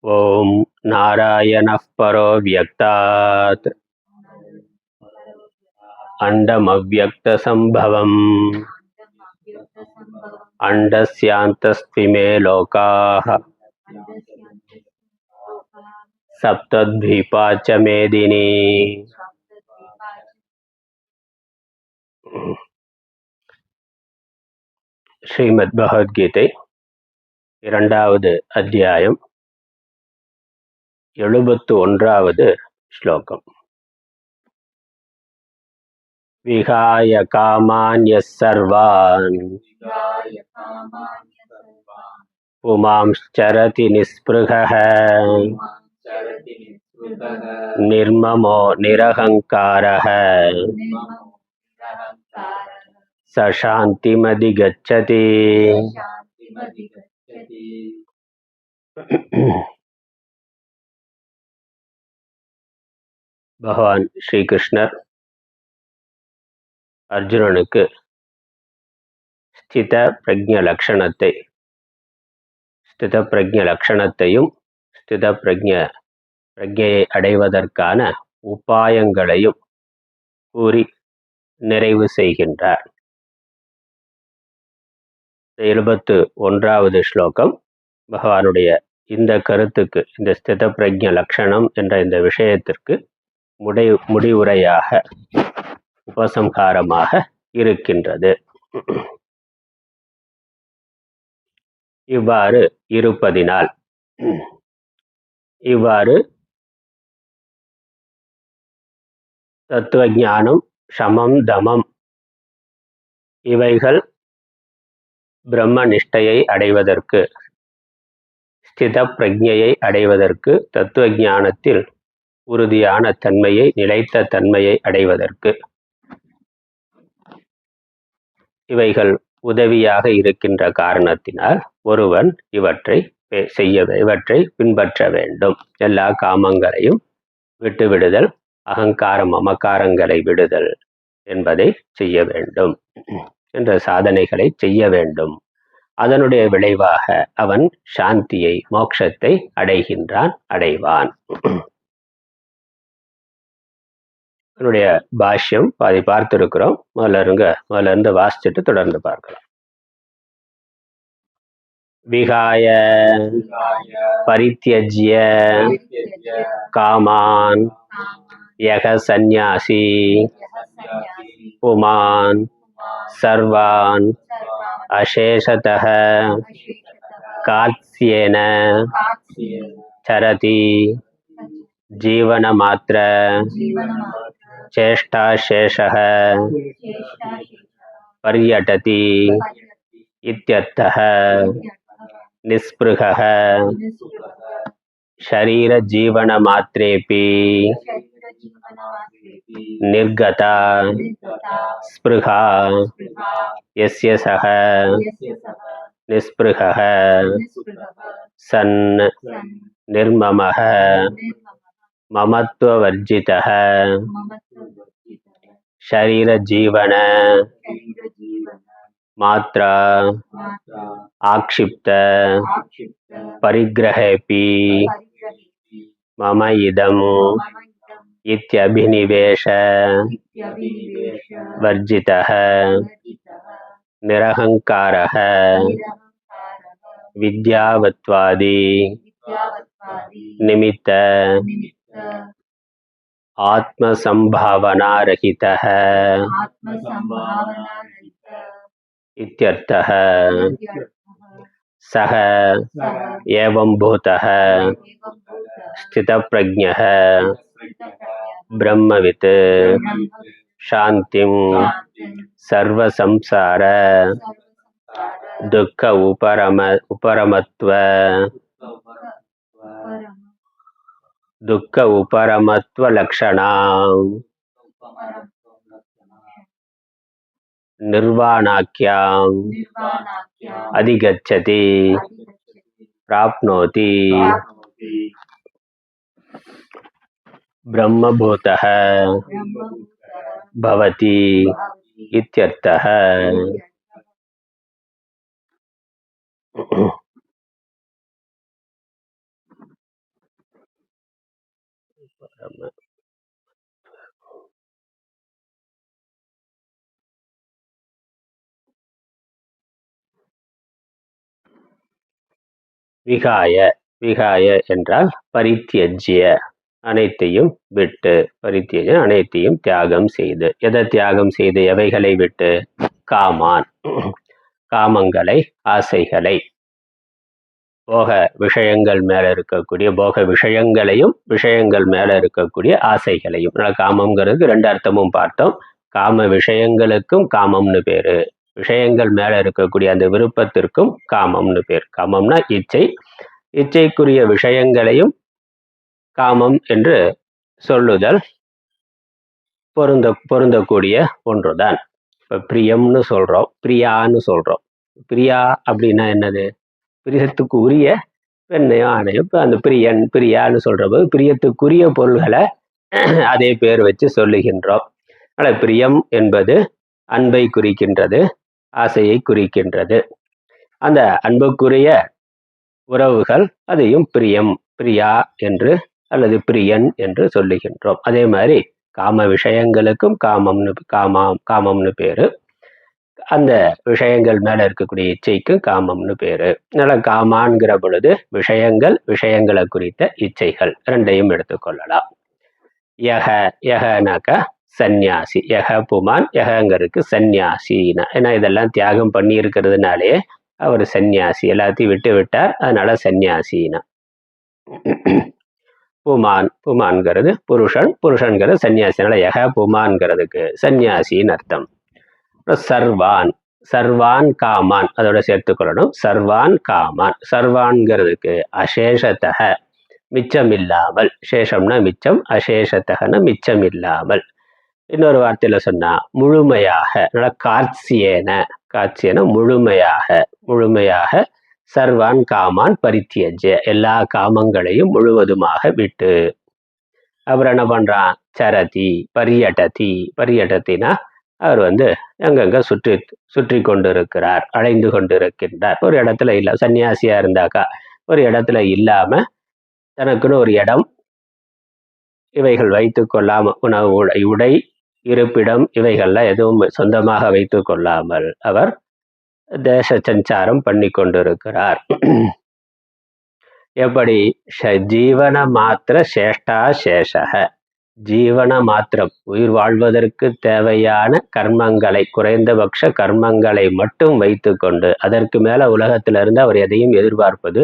ॐ नारायणः परो व्यक्तात् अण्डमव्यक्तसम्भवम् अण्डस्यान्तस्त्विमे लोकाः सप्तद्वीपा च मेदिनी ஸ்ரீமத் பகவத்கீதை இரண்டாவது அத்தியாயம் 71வது ஸ்லோகம். விஹாய காமான்யஸ் சர்வான் புமாம்ஸ்சரதி நிஸ்பிருஹः நிர்மமோ நிரஹங்காரः ச சாந்திமதிகச்சதி. பகவான் ஸ்ரீகிருஷ்ணர் அர்ஜுனனுக்கு ஸ்தித பிரஜ்ஞ லட்சணத்தையும் ஸ்தித பிரஜையை அடைவதற்கான உபாயங்களையும் கூறி நிறைவு செய்கின்றார். 71வது ஸ்லோகம் பகவானுடைய இந்த கருத்துக்கு, இந்த ஸ்தித பிரஜ்ஞ லட்சணம் என்ற இந்த விஷயத்திற்கு முடிவுரையாக, உபசம்ஹாரமாக இருக்கின்றது. இவ்வாறு இருப்பதினால், இவ்வாறு தத்துவஞானம், சமம், தமம் இவைகள் பிரம்ம நிஷ்டையை அடைவதற்கு, ஸ்தித பிரஜையை அடைவதற்கு, தத்துவ ஞானத்தில் உறுதியான தன்மையை, நிலைத்த தன்மையை அடைவதற்கு இவைகள் உதவியாக இருக்கின்ற காரணத்தினால் ஒருவன் இவற்றை பின்பற்ற வேண்டும். எல்லா காமங்களையும் விட்டுவிடுதல், அகங்காரம் மமகாரங்களை விடுதல் என்பதை செய்ய வேண்டும், என்ற சாதனைகளை செய்ய வேண்டும். அதனுடைய விளைவாக அவன் சாந்தியை, மோட்சத்தை அடைவான். அதனுடைய பாஷ்யம் பாதி பார்த்திருக்கிறோம். முதல்ல இருந்து வாசிச்சுட்டு தொடர்ந்து பார்க்கலாம். விகாய பரித்யஜ்ய காமான் யக சந்நியாசி புமான் சர்வான் அசேஷதः காத்ஸ்யேன சரதி ஜீவனமாத்ர சேஷ்டாசேஷः பர்யடதி இத்யர்த்தः. நிஸ்பிருஹः ஷரீரஜீவனமாத்ரேபி நிர்கதா ஸ்பிருஹா யஸ்ய சஹ நிஸ்பிருஹः சன் நிர்மமः மமத்வவர்ஜிதः ஷரீரஜீவன மாத்ரா ஆக்ஷிப்த பரிக்ரஹேபி மம இதம் இத்யபினிவேஷ வர்ஜிதः நிரஹங்காரः வித்யாவத்வாதி நிமித்த ஆத்மசம்பாவனாரஹிதः இத்யர்த்தः. சஹ ஏவம் பூதः ஸ்திதப்ரஜ்ஞः பிரம்மவித் சாந்திம் சர்வசம்சார துக்க உபரமத்வ லக்ஷணாம் நிர்வாணாக்யாம் அதிகச்சதி பிராப்னோதி பிரம்மபூதः பவதி இத்யர்த்தः. விகாய விகாய என்றால் பரித்தியஜ்ய, அனைத்தையும் விட்டு, பரித்தியஜ அனைத்தையும் தியாகம் செய்து. எதை தியாகம் செய்து? எவைகளை விட்டு? காமான், காமங்களை, ஆசைகளை, போக விஷயங்கள் மேல இருக்கக்கூடிய போக விஷயங்களையும் விஷயங்கள் மேல இருக்கக்கூடிய ஆசைகளையும். காமம்ங்கிறது ரெண்டு அர்த்தமும் பார்த்தோம். காம விஷயங்களுக்கும் காமம்னு பேரு, விஷயங்கள் மேல இருக்கக்கூடிய அந்த விருப்பத்திற்கும் காமம்னு பேர். காமம்னா இச்சை, இச்சைக்குரிய விஷயங்களையும் காமம் என்று சொல்லுதல் பொருந்தக்கூடிய ஒன்றுதான். இப்ப பிரியம்னு சொல்றோம், பிரியான்னு சொல்றோம். பிரியா அப்படின்னா என்னது? பிரியத்துக்கு உரிய பெண்ணையோ ஆணையோ. இப்போ அந்த பிரியன் பிரியான்னு சொல்ற போது பிரியத்துக்குரிய பொருள்களை அதே பேர் வச்சு சொல்லுகின்றோம். ஆனால் பிரியம் என்பது அன்பை குறிக்கின்றது, ஆசையை குறிக்கின்றது. அந்த அன்புக்குரிய உறவுகள் அதையும் பிரியம், பிரியா என்று அல்லது பிரியன் என்று சொல்லுகின்றோம். அதே மாதிரி காம விஷயங்களுக்கும் காமம்னு பேரு. அந்த விஷயங்கள் மேல இருக்கக்கூடிய இச்சைக்கு காமம்னு பேரு. அதனால காமான்கிற பொழுது விஷயங்கள், விஷயங்களை குறித்த இச்சைகள் ரெண்டையும் எடுத்துக்கொள்ளலாம். யக, யகனாக்கா சந்நியாசி. யக புமான், யகங்கிறதுக்கு சந்நியாசினா. ஏன்னா இதெல்லாம் தியாகம் பண்ணி இருக்கிறதுனாலே அவர் சந்நியாசி, எல்லாத்தையும் விட்டு விட்டார், அதனால சந்நியாசினா. புமான், புமான்கிறது புருஷன், புருஷன்கிறது சன்னியாசினால யக புமான்கிறதுக்கு சந்நியாசின்னு அர்த்தம். சர்வான், சர்வான் காமான் அதோட சேர்த்துக்கொள்ளணும். சர்வான் காமான், சர்வான்கிறதுக்கு அசேஷத்தக மிச்சம் இல்லாமல், சேஷம்னா மிச்சம், அசேஷத்தகன மிச்சம் இல்லாமல். இன்னொரு வார்த்தையில சொன்னா முழுமையாக, காட்சியேன, காட்சியன முழுமையாக, முழுமையாக சர்வான் காமான் பரித்தியஜ, எல்லா காமங்களையும் முழுவதுமாக விட்டு. அப்புறம் என்ன பண்றான்? சரதி பரியடதி, பரியடத்தினா அவர் எங்கெங்க சுற்றி கொண்டிருக்கிறார், அலைந்து கொண்டிருக்கின்றார். ஒரு இடத்துல இல்லை, சன்னியாசியா இருந்தாக்கா ஒரு இடத்துல இல்லாம தனக்குன்னு ஒரு இடம், இவைகள் வைத்து கொள்ளாம, உணவு, உடை, இருப்பிடம் இவைகள்லாம் எதுவும் சொந்தமாக வைத்து கொள்ளாமல் அவர் தேச சஞ்சாரம் பண்ணி கொண்டிருக்கிறார். எப்படி? ஜீவன மாத்திர சேஷ்டா சேஷக, ஜீவன மாத்திரம் உயிர் வாழ்வதற்கு தேவையான கர்மங்களை, குறைந்தபட்ச கர்மங்களை மட்டும் வைத்து கொண்டு, அதற்கு மேல உலகத்திலிருந்து அவர் எதையும் எதிர்பார்ப்பது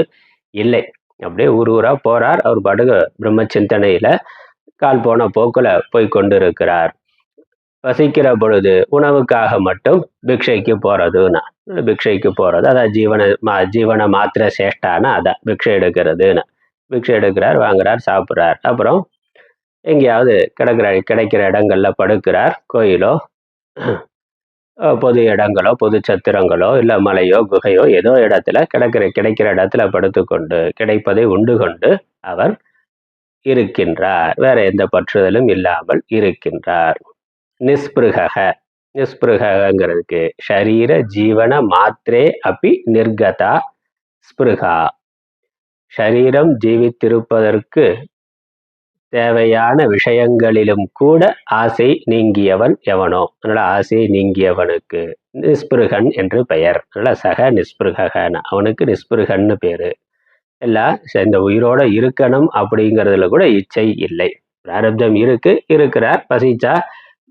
இல்லை. அப்படியே ஊரா போறார். அவர் படுக பிரம்ம சிந்தனையில கால் போன போக்குல போய் கொண்டிருக்கிறார். வசிக்கிற பொழுது உணவுக்காக மட்டும் பிக்ஷைக்கு போறதுன்னா, பிக்ஷைக்கு போறது அதான் ஜீவன மாத்திர சேஷ்டானா அதான் பிக்ஷை எடுக்கிறதுன்னு. பிக்ஷை எடுக்கிறார், வாங்குறார், சாப்பிட்றார். அப்புறம் எங்கேயாவது கிடைக்கிற இடங்கள்ல படுக்கிறார். கோயிலோ பொது இடங்களோ பொது சத்திரங்களோ இல்லை மலையோ குகையோ ஏதோ இடத்துல கிடைக்கிற இடத்துல படுத்துக்கொண்டு கிடைப்பதை உண்டு கொண்டு அவர் இருக்கின்றார். வேற எந்த பற்றுதலும் இல்லாமல் இருக்கின்றார். நிஸ்பிருக, நிஸ்பிருகங்கிறதுக்கு ஷரீர ஜீவன மாத்திரே அப்பி நிர்கதா ஸ்பிருகா, ஷரீரம் ஜீவித்திருப்பதற்கு தேவையான விஷயங்களிலும் கூட ஆசை நீங்கியவன் எவனோ, அதனால ஆசை நீங்கியவனுக்கு நிஸ்பிருகன் என்று பெயர். அதனால சக நிஸ்பிருகன, அவனுக்கு நிஸ்பிருகன்னு பேரு. எல்லாம் இந்த உயிரோட இருக்கணும் அப்படிங்கிறதுல கூட இச்சை இல்லை. பிராரப்தம் இருக்கிறார், பசிச்சா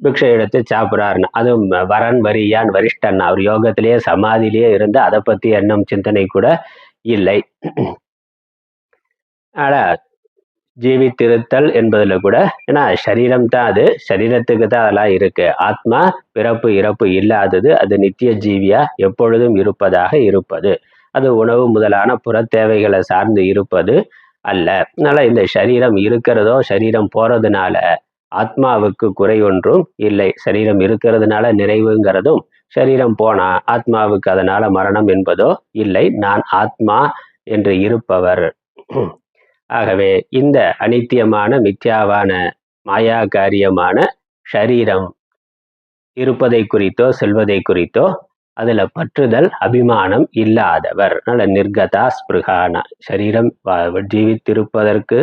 பிக்ஷை எடுத்து சாப்பிட்றாருன்னு, அதுவும் வரன் வரியான் வரிஷ்டன், அவர் யோகத்திலேயே சமாதியிலேயே இருந்து அதை பத்தி எண்ணம் சிந்தனை கூட இல்லை. ஆனா ஜீவித்திருத்தல் என்பதுல கூட, ஏன்னா சரீரம் தான் அது, சரீரத்துக்கு தான் அதெல்லாம் இருக்கு. ஆத்மா பிறப்பு இறப்பு இல்லாதது, அது நித்திய ஜீவியா எப்பொழுதும் இருப்பது. அது உணவு முதலான புற தேவைகளை சார்ந்து இருப்பது அல்ல. அதனால இந்த சரீரம் இருக்கிறதோ சரீரம் போறதுனால ஆத்மாவுக்கு குறை ஒன்றும் இல்லை. சரீரம் இருக்கிறதுனால நிறைவுங்கிறதும், சரீரம் போனா ஆத்மாவுக்கு அதனால மரணம் என்பதோ இல்லை. நான் ஆத்மா என்று இருப்பவர். ஆகவே இந்த அனித்தியமான மித்யாவான மாயா காரியமான ஷரீரம் இருப்பதை குறித்தோ செல்வதை குறித்தோ அதுல பற்றுதல் அபிமானம் இல்லாதவர். அதனால நிர்கதா ஸ்பிருகான, சரீரம் ஜீவித்திருப்பதற்கு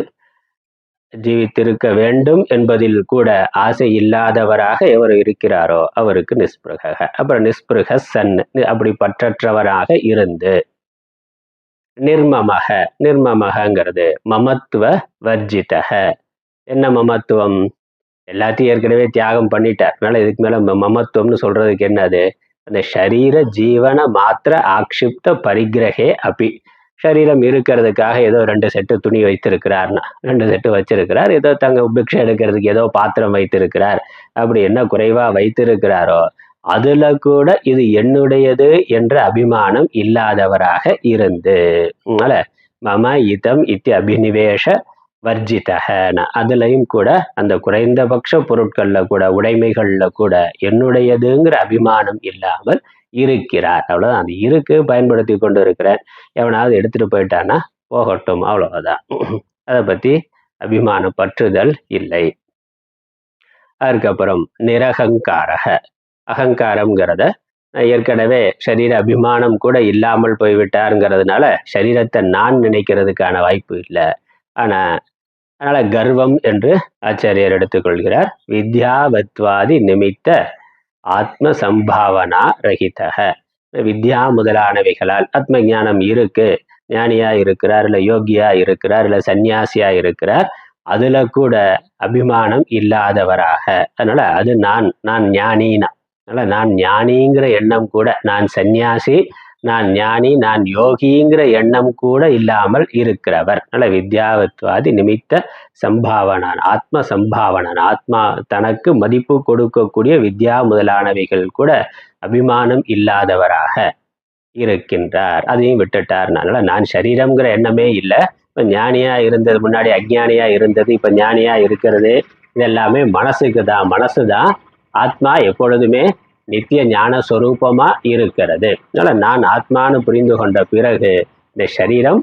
ஜீவித்திருக்க வேண்டும் என்பதில் கூட ஆசை இல்லாதவராக எவர் இருக்கிறாரோ அவருக்கு நிஸ்பிருக. அப்புறம் நிஸ்பிருக சன், அப்படி பற்றற்றவராக இருந்து. நிர்மமக, நிர்மமகங்கிறது மமத்துவ வர்ஜிதக. என்ன மமத்துவம்? எல்லாத்தையும் ஏற்கனவே தியாகம் பண்ணிட்டார். அதனால இதுக்கு மேல மமத்துவம்னு சொல்றதுக்கு என்னது? அந்த ஷரீர ஜீவன மாத்திர ஆக்ஷிப்த பரிகிரகே அப்படி. சரீரம் இருக்கிறதுக்காக ஏதோ 2 செட்டு துணி வைத்திருக்கிறார்னா 2 செட்டு வச்சிருக்கிறார். ஏதோ தங்க பிக்ஷை எடுக்கிறதுக்கு ஏதோ பாத்திரம் வைத்திருக்கிறார். அப்படி என்ன குறைவா வைத்திருக்கிறாரோ அதுல கூட இது என்னுடையது என்ற அபிமானம் இல்லாதவராக இருந்து. அதனால மம இதம் இத்தி அபினிவேஷ வர்ஜிதகன, அதுலயும் கூட அந்த குறைந்தபட்ச பொருட்கள்ல கூட உடைமைகள்ல கூட என்னுடையதுங்கிற அபிமானம் இல்லாமல் இருக்கிறார். அவ்வளவுதான். அது இருக்கு, பயன்படுத்தி கொண்டு இருக்கிறேன். எவனாவது எடுத்துட்டு போயிட்டானா போகட்டும், அவ்வளவுதான். அதை பத்தி அபிமான பற்றுதல் இல்லை. அதுக்கப்புறம் நிரகங்காரக. அகங்காரம்ங்கிறத ஏற்கனவே சரீர அபிமானம் கூட இல்லாமல் போய்விட்டாருங்கிறதுனால சரீரத்தை நான் நினைக்கிறதுக்கான வாய்ப்பு இல்லை. அதனால கர்வம் என்று ஆச்சாரியர் எடுத்துக்கொள்கிறார். வித்யாவத்வாதி நிமித்த ஆத்ம சம்பாவனா ரஹிதக. வித்யா முதலானவைகளால் ஆத்ம ஞானம் இருக்கு, ஞானியா இருக்கிறார், இல்லை யோகியா இருக்கிறார், இல்லை சன்னியாசியா இருக்கிறார், அதுல கூட அபிமானம் இல்லாதவராக. அதனால அது நான் ஞானினா, அதனால நான் ஞானிங்கிற எண்ணம் கூட, நான் சன்னியாசி, நான் ஞானி, நான் யோகிங்கிற எண்ணம் கூட இல்லாமல் இருக்கிறவர். அதனால வித்யாவத்வாதி நிமித்த சம்பாவனான், ஆத்ம சம்பாவனான், ஆத்மா தனக்கு மதிப்பு கொடுக்கக்கூடிய வித்யா முதலானவைகள் கூட அபிமானம் இல்லாதவராக இருக்கின்றார். அதையும் விட்டுட்டார். அதனால நான் சரீரம்ங்கிற எண்ணமே இல்லை. இப்போ ஞானியா இருந்தது முன்னாடி அஜ்ஞானியா இருந்தது, இப்போ ஞானியா இருக்கிறது, இதெல்லாமே மனசுக்கு தான். மனசு தான். ஆத்மா எப்பொழுதுமே நித்திய ஞான சொரூபமா இருக்கிறது. அதனால நான் ஆத்மானு புரிந்து கொண்ட பிறகு இந்த சரீரம்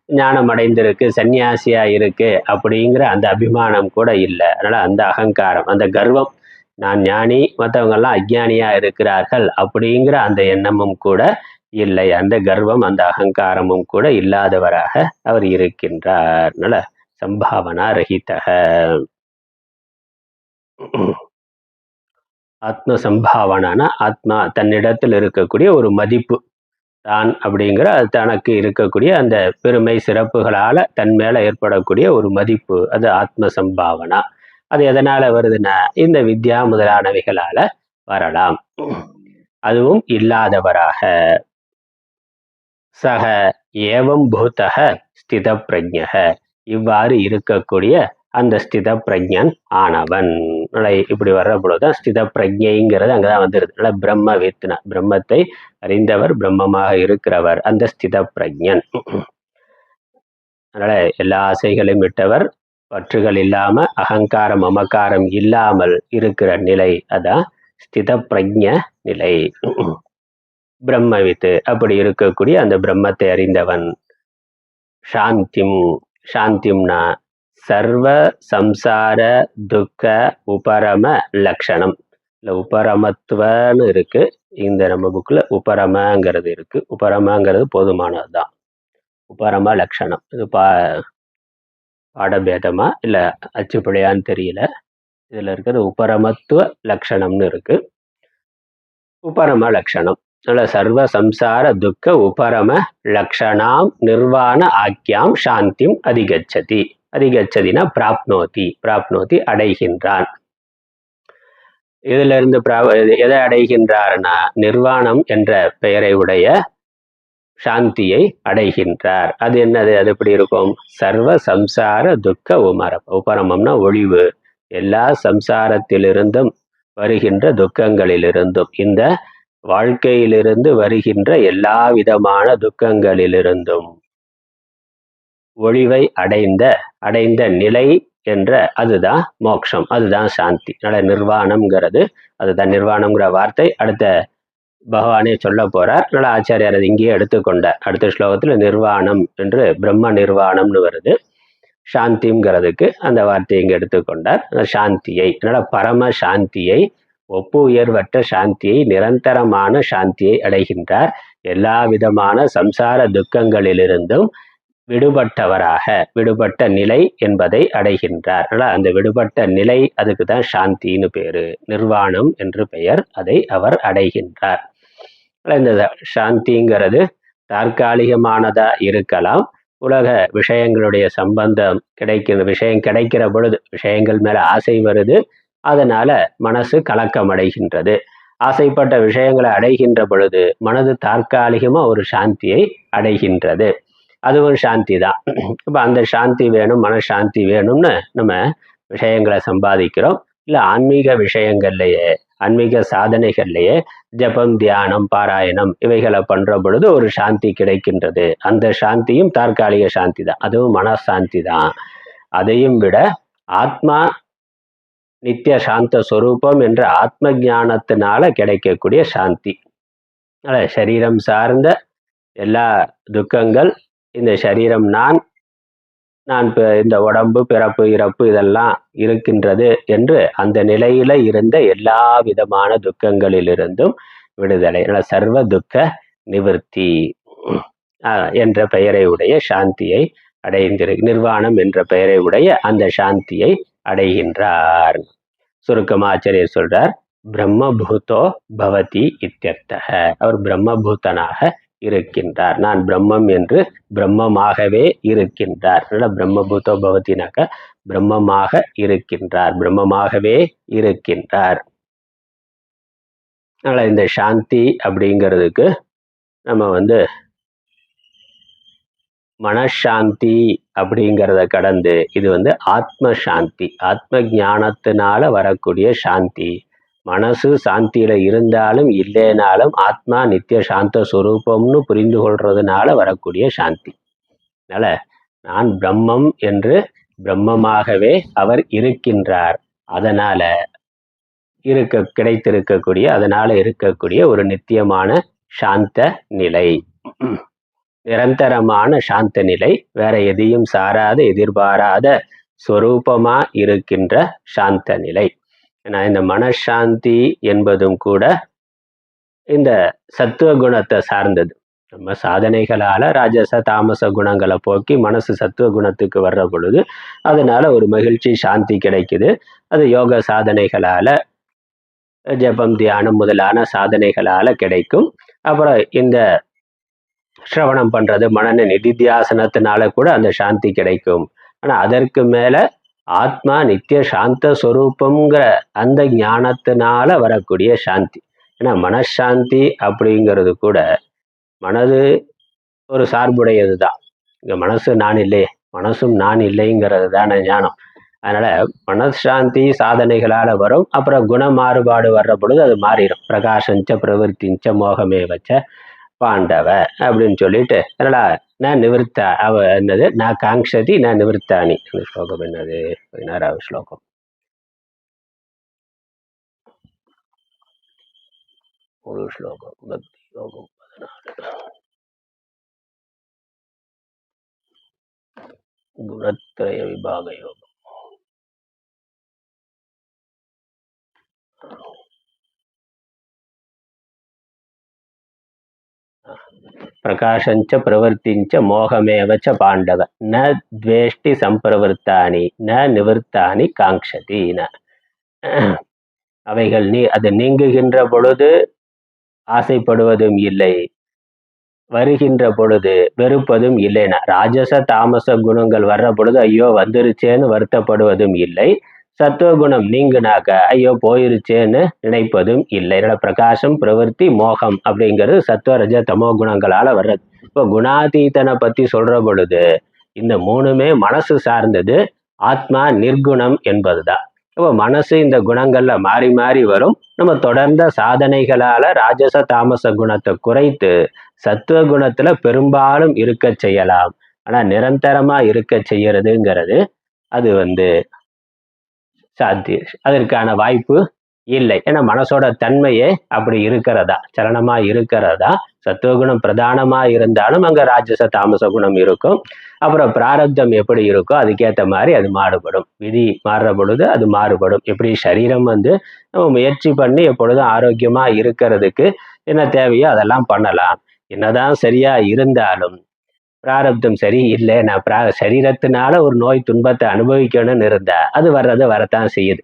ஞானம் அடைந்திருக்கு, சன்னியாசியா இருக்கு அப்படிங்கிற அந்த அபிமானம் கூட இல்லை. அதனால அந்த அகங்காரம், அந்த கர்வம், நான் ஞானி, மற்றவங்கெல்லாம் அஜ்ஞானியா இருக்கிறார்கள் அப்படிங்கிற அந்த எண்ணமும் கூட இல்லை. அந்த கர்வம், அந்த அகங்காரமும் கூட இல்லாதவராக அவர் இருக்கின்றார். அதனால சம்பாவனா ரஹிதக. ஆத்ம சம்பாவனான ஆத்மா தன்னிடத்தில் இருக்கக்கூடிய ஒரு மதிப்பு, தான் அப்படிங்கிற அது தனக்கு இருக்கக்கூடிய அந்த பெருமை சிறப்புகளால தன் மேல ஏற்படக்கூடிய ஒரு மதிப்பு, அது ஆத்ம சம்பாவனா. அது எதனால வருதுன்னா இந்த வித்யா முதலானவைகளால வரலாம். அதுவும் இல்லாதவராக. சக ஏவம் பூதக ஸ்தித பிரஜக, இவ்வாறு இருக்கக்கூடிய அந்த ஸ்தித பிரஜன் ஆனவன். இப்படி வர்ற பொழுதுதான் ஸ்தித பிரஜைங்கிறது அங்கதான் வந்துருது. பிரம்ம வித்னா, பிரம்மத்தை அறிந்தவர், பிரம்மமாக இருக்கிறவர், அந்த ஸ்தித பிரஜன். அதனால எல்லா ஆசைகளையும் விட்டவர், பற்றுகள் இல்லாம அகங்காரம் மமக்காரம் இல்லாமல் இருக்கிற நிலை, அதான் ஸ்தித பிரஜ நிலை. பிரம்மவித்து, அப்படி இருக்கக்கூடிய அந்த பிரம்மத்தை அறிந்தவன். சாந்திம், சாந்திம்னா சர்வ சம்சார துக்க உபரம லட்சணம். இல்லை உபரமத்துவன்னு இருக்கு இந்த நம்ம புக்கில், உபரமங்கிறது இருக்கு. உபரமங்கிறது போதுமானது தான். உபரம லட்சணம் இது பாடபேதமா இல்லை அச்சுப்பிழையான்னு தெரியல. இதில் இருக்கிறது உபரமத்துவ லட்சணம்னு இருக்கு. உபரம லட்சணம். அதனால சர்வ சம்சார துக்க உபரம லக்ஷணாம் நிர்வாண ஆக்கியாம் சாந்திம் அதிகச்சதி. அதிகச்சதினா பிராப்னோதி, பிராப்னோதி அடைகின்றான். இதுல இருந்து எதை அடைகின்றார்னா நிர்வாணம் என்ற பெயரை உடைய சாந்தியை அடைகின்றார். அது என்னது? அது எப்படி இருக்கும்? சர்வ சம்சார துக்க உபரமம்னா ஒழிவு, எல்லா சம்சாரத்திலிருந்தும் வருகின்ற துக்கங்களிலிருந்தும், இந்த வாழ்க்கையிலிருந்து வருகின்ற எல்லா விதமான துக்கங்களிலிருந்தும் ஒளிவை அடைந்த நிலை என்ற அதுதான் மோட்சம், அதுதான் சாந்தி. அதனால நிர்வாணம்ங்கிறது அதுதான். நிர்வாணம்ங்கிற வார்த்தை அடுத்த பகவானே சொல்ல போறார். அதனால ஆச்சாரியார் அது இங்கேயே எடுத்துக்கொண்டார். அடுத்த ஸ்லோகத்துல நிர்வாணம் என்று பிரம்ம நிர்வாணம்னு வருது. சாந்திங்கிறதுக்கு அந்த வார்த்தையை இங்கே எடுத்துக்கொண்டார். சாந்தியை, அதனால பரம சாந்தியை, ஒப்பு உயர்வற்ற சாந்தியை, நிரந்தரமான சாந்தியை அடைகின்றார். எல்லா விதமான சம்சார துக்கங்களிலிருந்தும் விடுபட்டவராக, விடுபட்ட நிலை என்பதை அடைகின்றார். அந்த விடுபட்ட நிலை, அதுக்கு தான் சாந்தின்னு பேரு, நிர்வாணம் என்று பெயர். அதை அவர் அடைகின்றார். இந்த சாந்திங்கிறது தற்காலிகமானதா இருக்கலாம். உலக விஷயங்களுடைய சம்பந்தம் விஷயம் கிடைக்கிற பொழுது விஷயங்கள் மேல ஆசை வருது, அதனால மனசு கலக்கம் அடைகின்றது. ஆசைப்பட்ட விஷயங்களை அடைகின்ற பொழுது மனது தற்காலிகமா ஒரு சாந்தியை அடைகின்றது. அதுவும் சாந்தி தான். இப்போ அந்த சாந்தி வேணும், மனசாந்தி வேணும்னு நம்ம விஷயங்களை சம்பாதிக்கிறோம். இல்லை ஆன்மீக விஷயங்கள்லையே, ஆன்மீக சாதனைகள்லையே ஜபம், தியானம், பாராயணம் இவைகளை பண்ற பொழுது ஒரு சாந்தி கிடைக்கின்றது. அந்த சாந்தியும் தற்காலிக சாந்தி தான், அதுவும் மனசாந்தி தான். அதையும் விட ஆத்மா நித்திய சாந்த சொரூபம் என்ற ஆத்ம ஞானத்தினால கிடைக்கக்கூடிய சாந்தி. சரீரம் சார்ந்த எல்லா துக்கங்கள், இந்த சரீரம் நான் இந்த உடம்பு, பிறப்பு, இறப்பு இதெல்லாம் இருக்கின்றது என்று அந்த நிலையில இருந்த எல்லா விதமான துக்கங்களிலிருந்தும் விடுதலை, சர்வ துக்க நிவர்த்தி என்ற பெயரை உடைய சாந்தியை நிர்வாணம் என்ற பெயரை உடைய அந்த சாந்தியை அடைகின்றார். சுருக்கமா ஆச்சரியர் சொல்றார், பிரம்மபூதோ பவதி இத்யர்த்தஹ. அவர் பிரம்மபூதனாக இருக்கின்றார். நான் பிரம்மம் என்று பிரம்மமாகவே இருக்கின்றார். பிரம்மபூதோ பவதினாக்க பிரம்மமாக இருக்கின்றார், பிரம்மமாகவே இருக்கின்றார். அதனால இந்த சாந்தி அப்படிங்கிறதுக்கு நம்ம மனசாந்தி அப்படிங்கிறத கடந்து இது ஆத்ம சாந்தி, ஆத்ம ஞானத்தினால வரக்கூடிய சாந்தி. மனசு சாந்தியில இருந்தாலும் இல்லைனாலும் ஆத்மா நித்திய சாந்த சுரூபம்னு புரிந்து கொள்றதுனால வரக்கூடிய சாந்தி. அதனால நான் பிரம்மம் என்று பிரம்மமாகவே அவர் இருக்கின்றார். அதனால கிடைத்திருக்கக்கூடிய, அதனால இருக்கக்கூடிய ஒரு நித்தியமான சாந்த நிலை, நிரந்தரமான சாந்த நிலை, வேற எதையும் சாராத எதிர்பாராத ஸ்வரூபமா இருக்கின்ற சாந்த நிலை. இந்த மனசாந்தி என்பதும் கூட இந்த சத்துவ குணத்தை சார்ந்தது. நம்ம சாதனைகளால ராஜச தாமச குணங்களை போக்கி மனசு சத்துவ குணத்துக்கு வர்ற பொழுது அதனால ஒரு மகிழ்ச்சி, சாந்தி கிடைக்குது. அது யோக சாதனைகளால, ஜபம், தியானம் முதலான சாதனைகளால கிடைக்கும். அப்புறம் இந்த சிரவணம் பண்றது, மனன நிதித்தியாசனத்தினால கூட அந்த சாந்தி கிடைக்கும். ஆனா அதற்கு மேல ஆத்மா நித்திய சாந்த சொரூபம்ங்கிற அந்த ஞானத்தினால வரக்கூடிய சாந்தி. ஏன்னா மனசாந்தி அப்படிங்கிறது கூட மனது ஒரு சார்புடையது தான். இங்க மனசு நான் இல்லை, மனசும் நான் இல்லைங்கிறது தானே ஞானம். அதனால மனசாந்தி சாதனைகளால வரும். அப்புறம் குண மாறுபாடு வர்ற பொழுது அது மாறிடும். பிரகாசஞ்ச பிரவருத்திஞ்ச மோகமே வச்ச பாண்டவ அப்படின்னு சொல்லிட்டு, அதனால நான் நிவர்த்தா என்னது, நான் காங்ஷதி நான் நிவர்த்தானி. அந்த ஸ்லோகம் என்னது, 16வது ஸ்லோகம். ஒரு ஸ்லோகம், பக்தி யோகம் 16, குணத்ரய விபாக யோகம். பிரகாசஞ்ச பிரவர்த்திஞ்ச மோகமேவச்ச பாண்டவ ந துவேஷ்டி சம்பிரவர்த்தானி ந நிவர்த்தானி காங்ஷதி. அவைகள் அது நீங்குகின்ற பொழுது ஆசைப்படுவதும் இல்லை, வருகின்ற பொழுது வெறுப்பதும் இல்லைனா. ராஜச தாமச குணங்கள் வர்ற பொழுது ஐயோ வந்துருச்சேன்னு வருத்தப்படுவதும் இல்லை. சத்துவ குணம் நீங்குனாக்க ஐயோ போயிருச்சேன்னு நினைப்பதும் இல்லை. பிரகாசம், பிரவர்த்தி, மோகம் அப்படிங்கிறது சத்துவ ரஜ தமோ குணங்களால வர்றது. இப்போ குணாதீதனை பத்தி சொல்ற பொழுது இந்த மூணுமே மனசு சார்ந்தது. ஆத்மா நிர்குணம் என்பதுதான். இப்போ மனசு இந்த குணங்கள்ல மாறி மாறி வரும். நம்ம தொடர்ந்த சாதனைகளால ராஜச தாமச குணத்தை குறைத்து சத்துவ குணத்துல பெரும்பாலும் இருக்க செய்யலாம். ஆனா நிரந்தரமா இருக்க செய்யறதுங்கிறது அது சாத்தியம், அதற்கான வாய்ப்பு இல்லை. ஏன்னா மனசோட தன்மையே அப்படி இருக்கிறதா, சலனமா இருக்கிறதா. சத்துவகுணம் பிரதானமா இருந்தாலும் அங்க ராஜச தாமச குணம் இருக்கும். அப்புறம் பிராரப்தம் எப்படி இருக்கோ அதுக்கேற்ற மாதிரி அது மாறுபடும். விதி மாறுற பொழுது அது மாறுபடும். எப்படி சரீரம் நம்ம முயற்சி பண்ணி எப்பொழுதும் ஆரோக்கியமா இருக்கிறதுக்கு என்ன தேவையோ அதெல்லாம் பண்ணலாம். என்னதான் சரியா இருந்தாலும் பிராரப்தம் சரி இல்லை, நான் சரீரத்தினால ஒரு நோய் துன்பத்தை அனுபவிக்கணும்னு இருந்தா அது வர்றது வரத்தான் செய்யுது.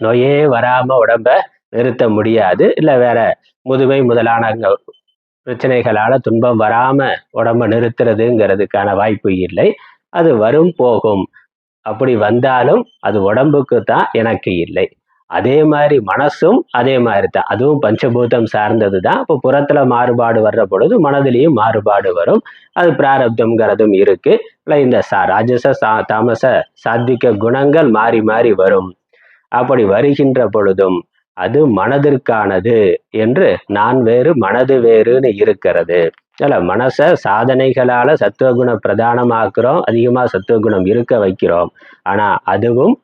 நோயே வராம உடம்ப நிறுத்த முடியாது. இல்ல வேற முதுமை முதலான பிரச்சனைகளால துன்பம் வராம உடம்ப நிறுத்துறதுங்கிறதுக்கான வாய்ப்பு இல்லை. அது வரும் போகும். அப்படி வந்தாலும் அது உடம்புக்கு தான், எனக்கு இல்லை. அதே மாதிரி மனசும் அதே மாதிரி தான். அதுவும் பஞ்சபூதம் சார்ந்தது தான். இப்போ புறத்துல மாறுபாடு வர்ற பொழுது மனதிலையும் மாறுபாடு வரும். அது பிராரப்தம்ங்கிறதும் இருக்கு. இல்லை இந்த ராஜச தாமச சாத்விக குணங்கள் மாறி மாறி வரும். அப்படி வருகின்ற பொழுதும் அது மனதிற்கானது என்று நான் வேறு மனது வேறுன்னு இருக்கிறது. இல்ல மனச சாதனைகளால சத்துவகுண பிரதானமாக்குறோம், அதிகமா சத்துவகுணம் இருக்க வைக்கிறோம். ஆனா அதுவும்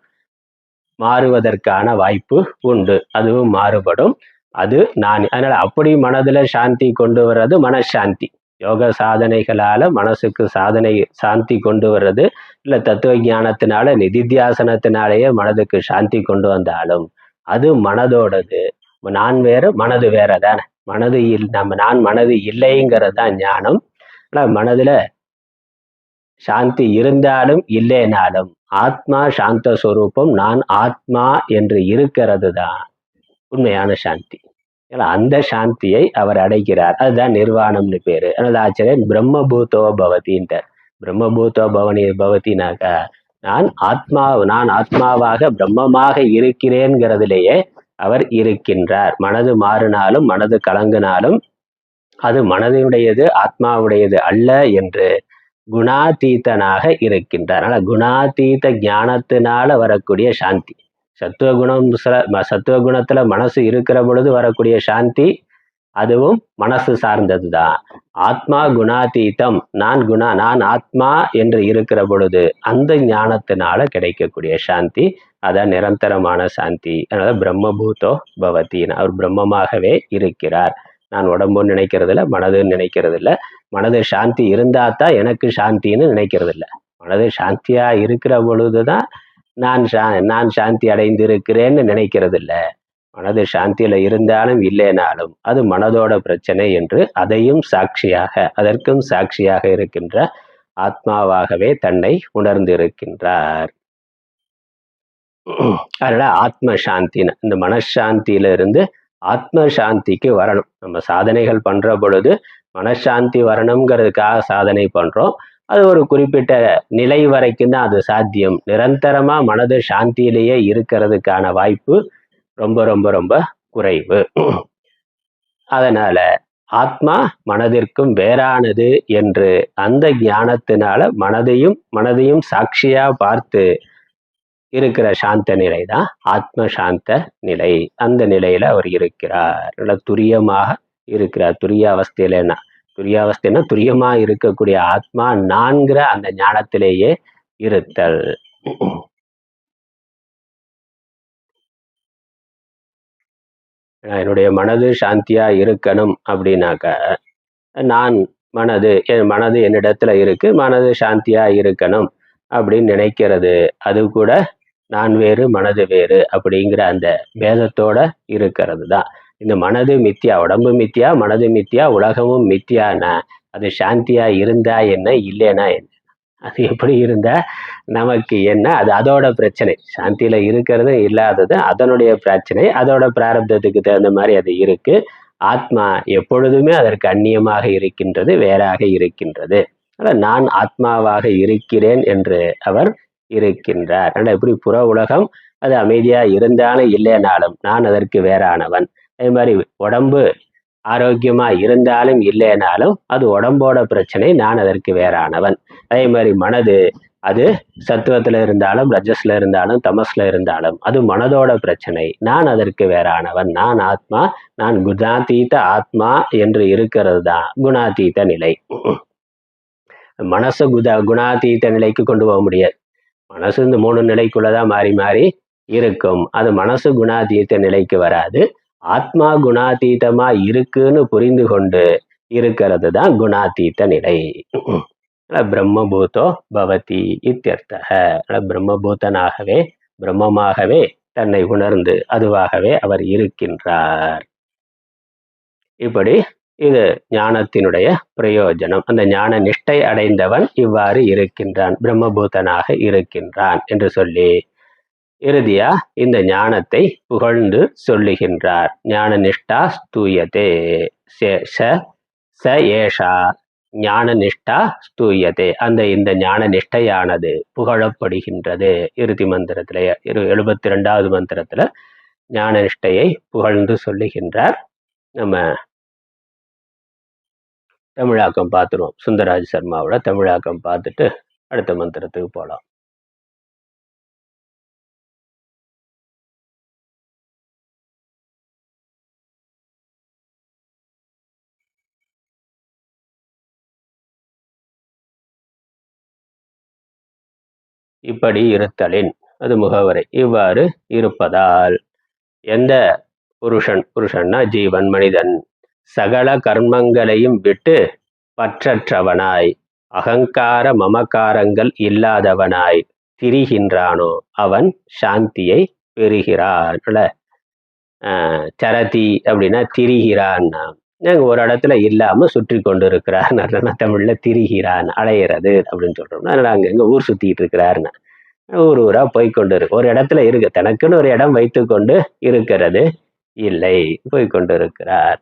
மாறுவதற்கான வாய்ப்பு உண்டு. அதுவும் மாறுபடும். அது நான். அதனால அப்படி மனதுல சாந்தி கொண்டு வர்றது மனசாந்தி. யோக சாதனைகளால மனசுக்கு சாந்தி கொண்டு வர்றது, இல்ல தத்துவ ஞானத்தினால நிதித்தியாசனத்தினாலேயே மனதுக்கு சாந்தி கொண்டு வந்தாலும் அது மனதோடது. நான் வேற மனது வேற தானே. நான் மனது இல்லைங்கிறது தான் ஞானம். ஆனா மனதுல சாந்தி இருந்தாலும் இல்லைனாலும் ஆத்மா சாந்த ஸ்வரூபம், நான் ஆத்மா என்று இருக்கிறது தான் உண்மையான சாந்தி. அந்த சாந்தியை அவர் அடைகிறார். அதுதான் நிர்வாணம்னு பேரு. அதனால ஆச்சரியன் பிரம்மபூதோ பவதின்றார். பிரம்மபூதோ பவதினாக்கா நான் ஆத்மாவாக பிரம்மமாக இருக்கிறேன்கிறதுலேயே அவர் இருக்கின்றார். மனது மாறினாலும் மனது கலங்கினாலும் அது மனதினுடையது, ஆத்மாவுடையது அல்ல என்று குணாதீதனாக இருக்கின்றார். அதனால குணாதீத ஞானத்தினால வரக்கூடிய சாந்தி. சத்துவகுணத்துல மனசு இருக்கிற பொழுது வரக்கூடிய சாந்தி அதுவும் மனசு சார்ந்ததுதான். ஆத்மா குணாதீதம், நான் ஆத்மா என்று இருக்கிற பொழுது அந்த ஞானத்தினால கிடைக்கக்கூடிய சாந்தி அதான் நிரந்தரமான சாந்தி. அதனால பிரம்மபூதோ பவதி, அவர் பிரம்மமாகவே இருக்கிறார். நான் உடம்புன்னு நினைக்கிறது இல்லை, மனதுன்னு நினைக்கிறது இல்லை. மனது சாந்தி இருந்தா தான் எனக்கு சாந்தின்னு நினைக்கிறது இல்லை. மனது சாந்தியா இருக்கிற பொழுதுதான் நான் சாந்தி அடைந்திருக்கிறேன்னு நினைக்கிறது இல்லை. மனது சாந்தியில இருந்தாலும் இல்லைனாலும் அது மனதோட பிரச்சனை என்று அதற்கும் சாட்சியாக இருக்கின்ற ஆத்மாவாகவே தன்னை உணர்ந்திருக்கின்றார். அதனால ஆத்ம சாந்தின்னு இந்த மனசாந்தியிலிருந்து ஆத்ம சாந்திக்கு வரணும். நம்ம சாதனைகள் பண்ற பொழுது மனசாந்தி வரணுங்கிறதுக்காக சாதனை பண்றோம். அது ஒரு குறிப்பிட்ட நிலை வரைக்கும் தான் அது சாத்தியம். நிரந்தரமா மனது சாந்தியிலேயே இருக்கிறதுக்கான வாய்ப்பு ரொம்ப ரொம்ப ரொம்ப குறைவு. அதனால ஆத்மா மனதிற்கும் வேறானது என்று அந்த ஞானத்தினால மனதையும் சாட்சியா பார்த்து இருக்கிற சாந்த நிலை தான் ஆத்ம சாந்த நிலை. அந்த நிலையில அவர் இருக்கிறார். துரியமாக இருக்கிறார். துரியாவஸ்தைன்னா துரியமா இருக்கக்கூடிய ஆத்மா நான்கிற அந்த ஞானத்திலேயே இருத்தல். என்னுடைய மனது சாந்தியா இருக்கணும் அப்படின்னாக்க நான் என் மனது என்னிடத்துல இருக்கு, மனது சாந்தியா இருக்கணும் அப்படின்னு நினைக்கிறது அது கூட நான் வேறு மனது வேறு அப்படிங்கிற அந்த பேதத்தோட இருக்கிறது தான். இந்த மனது மித்தியா, உடம்பு மித்தியா, மனது மித்தியா, உலகமும் மித்தியானா அது சாந்தியா இருந்தா என்ன, இல்லைன்னா என்ன? அது எப்படி இருந்தா நமக்கு என்ன? அது அதோட பிரச்சனை. சாந்தியில இருக்கிறது இல்லாதது அதனுடைய பிரச்சனை. அதோட பிராரப்தத்துக்கு தகுந்த மாதிரி அது இருக்கு. ஆத்மா எப்பொழுதுமே அதற்கு அந்நியமாக இருக்கின்றது, வேறாக இருக்கின்றது. நான் ஆத்மாவாக இருக்கிறேன் என்று அவர் இருக்கின்றார். ஆனால் எப்படி புற உலகம் அது அமைதியா இருந்தாலும் இல்லைனாலும் நான் அதற்கு வேறானவன். அதே மாதிரி உடம்பு ஆரோக்கியமா இருந்தாலும் இல்லைனாலும் அது உடம்போட பிரச்சனை, நான் அதற்கு வேறானவன். அதே மாதிரி மனது அது சத்துவத்துல இருந்தாலும் ரஜஸ்ல இருந்தாலும் தமஸ்ல இருந்தாலும் அது மனதோட பிரச்சனை, நான் அதற்கு வேறானவன். நான் ஆத்மா, நான் குணாதீத ஆத்மா என்று இருக்கிறது தான் குணாதீத நிலை. மனசு குணாதீத நிலைக்கு கொண்டு போக முடியாது. மனசு இந்த 3 நிலைக்குள்ளதான் மாறி மாறி இருக்கும். அது மனசு குணாதீத நிலைக்கு வராது. ஆத்மா குணாதீதமா இருக்குன்னு புரிந்து கொண்டு இருக்கிறது தான் குணாதீத நிலை. பிரம்மபூதோ பவதி இத்தியர்த்தக. பிரம்மபூதனாகவே பிரம்மமாகவே தன்னை உணர்ந்து அதுவாகவே அவர் இருக்கின்றார். இப்படி இது ஞானத்தினுடைய பிரயோஜனம். அந்த ஞான நிஷ்டை அடைந்தவன் இவ்வாறு இருக்கின்றான், பிரம்மபூதனாக இருக்கின்றான் என்று சொல்லி இறுதியா இந்த ஞானத்தை புகழ்ந்து சொல்லுகின்றார். ஞான நிஷ்டா ஸ்தூயதே ச ஏஷா ஞான நிஷ்டா ஸ்தூயதே. இந்த ஞான நிஷ்டையானது புகழப்படுகின்றது. இறுதி மந்திரத்துல 72வது மந்திரத்துல ஞான நிஷ்டையை புகழ்ந்து சொல்லுகின்றார். நம்ம தமிழாக்கம் பார்த்துருவோம். சுந்தரராஜ சர்மாவோட தமிழாக்கம் பார்த்துட்டு அடுத்த மந்திரத்துக்கு போகலாம். இப்படி இருத்தலின், அது முகவரை, இவ்வாறு இருப்பதால் எந்த புருஷன்னா ஜீவன், மனிதன் சகல கர்மங்களையும் விட்டு பற்றற்றவனாய் அகங்கார மமகாரங்கள் இல்லாதவனாய் திரிகின்றானோ அவன் சாந்தியை பெறுகிறான். சரதி அப்படின்னா திரிகிறான்னா ஒரு இடத்துல இல்லாம சுற்றி கொண்டு இருக்கிறார். தமிழ்ல திரிகிறான், அலையிறது அப்படின்னு சொல்றோம்னா அதனால அங்கங்க ஊர் சுத்திட்டு இருக்கிறாருன்னு. ஊரா போய்கொண்டு இருக்கு. ஒரு இடத்துல இருக்கு, தனக்குன்னு ஒரு இடம் வைத்து கொண்டு இருக்கிறது இல்லை, போய்கொண்டு இருக்கிறார்.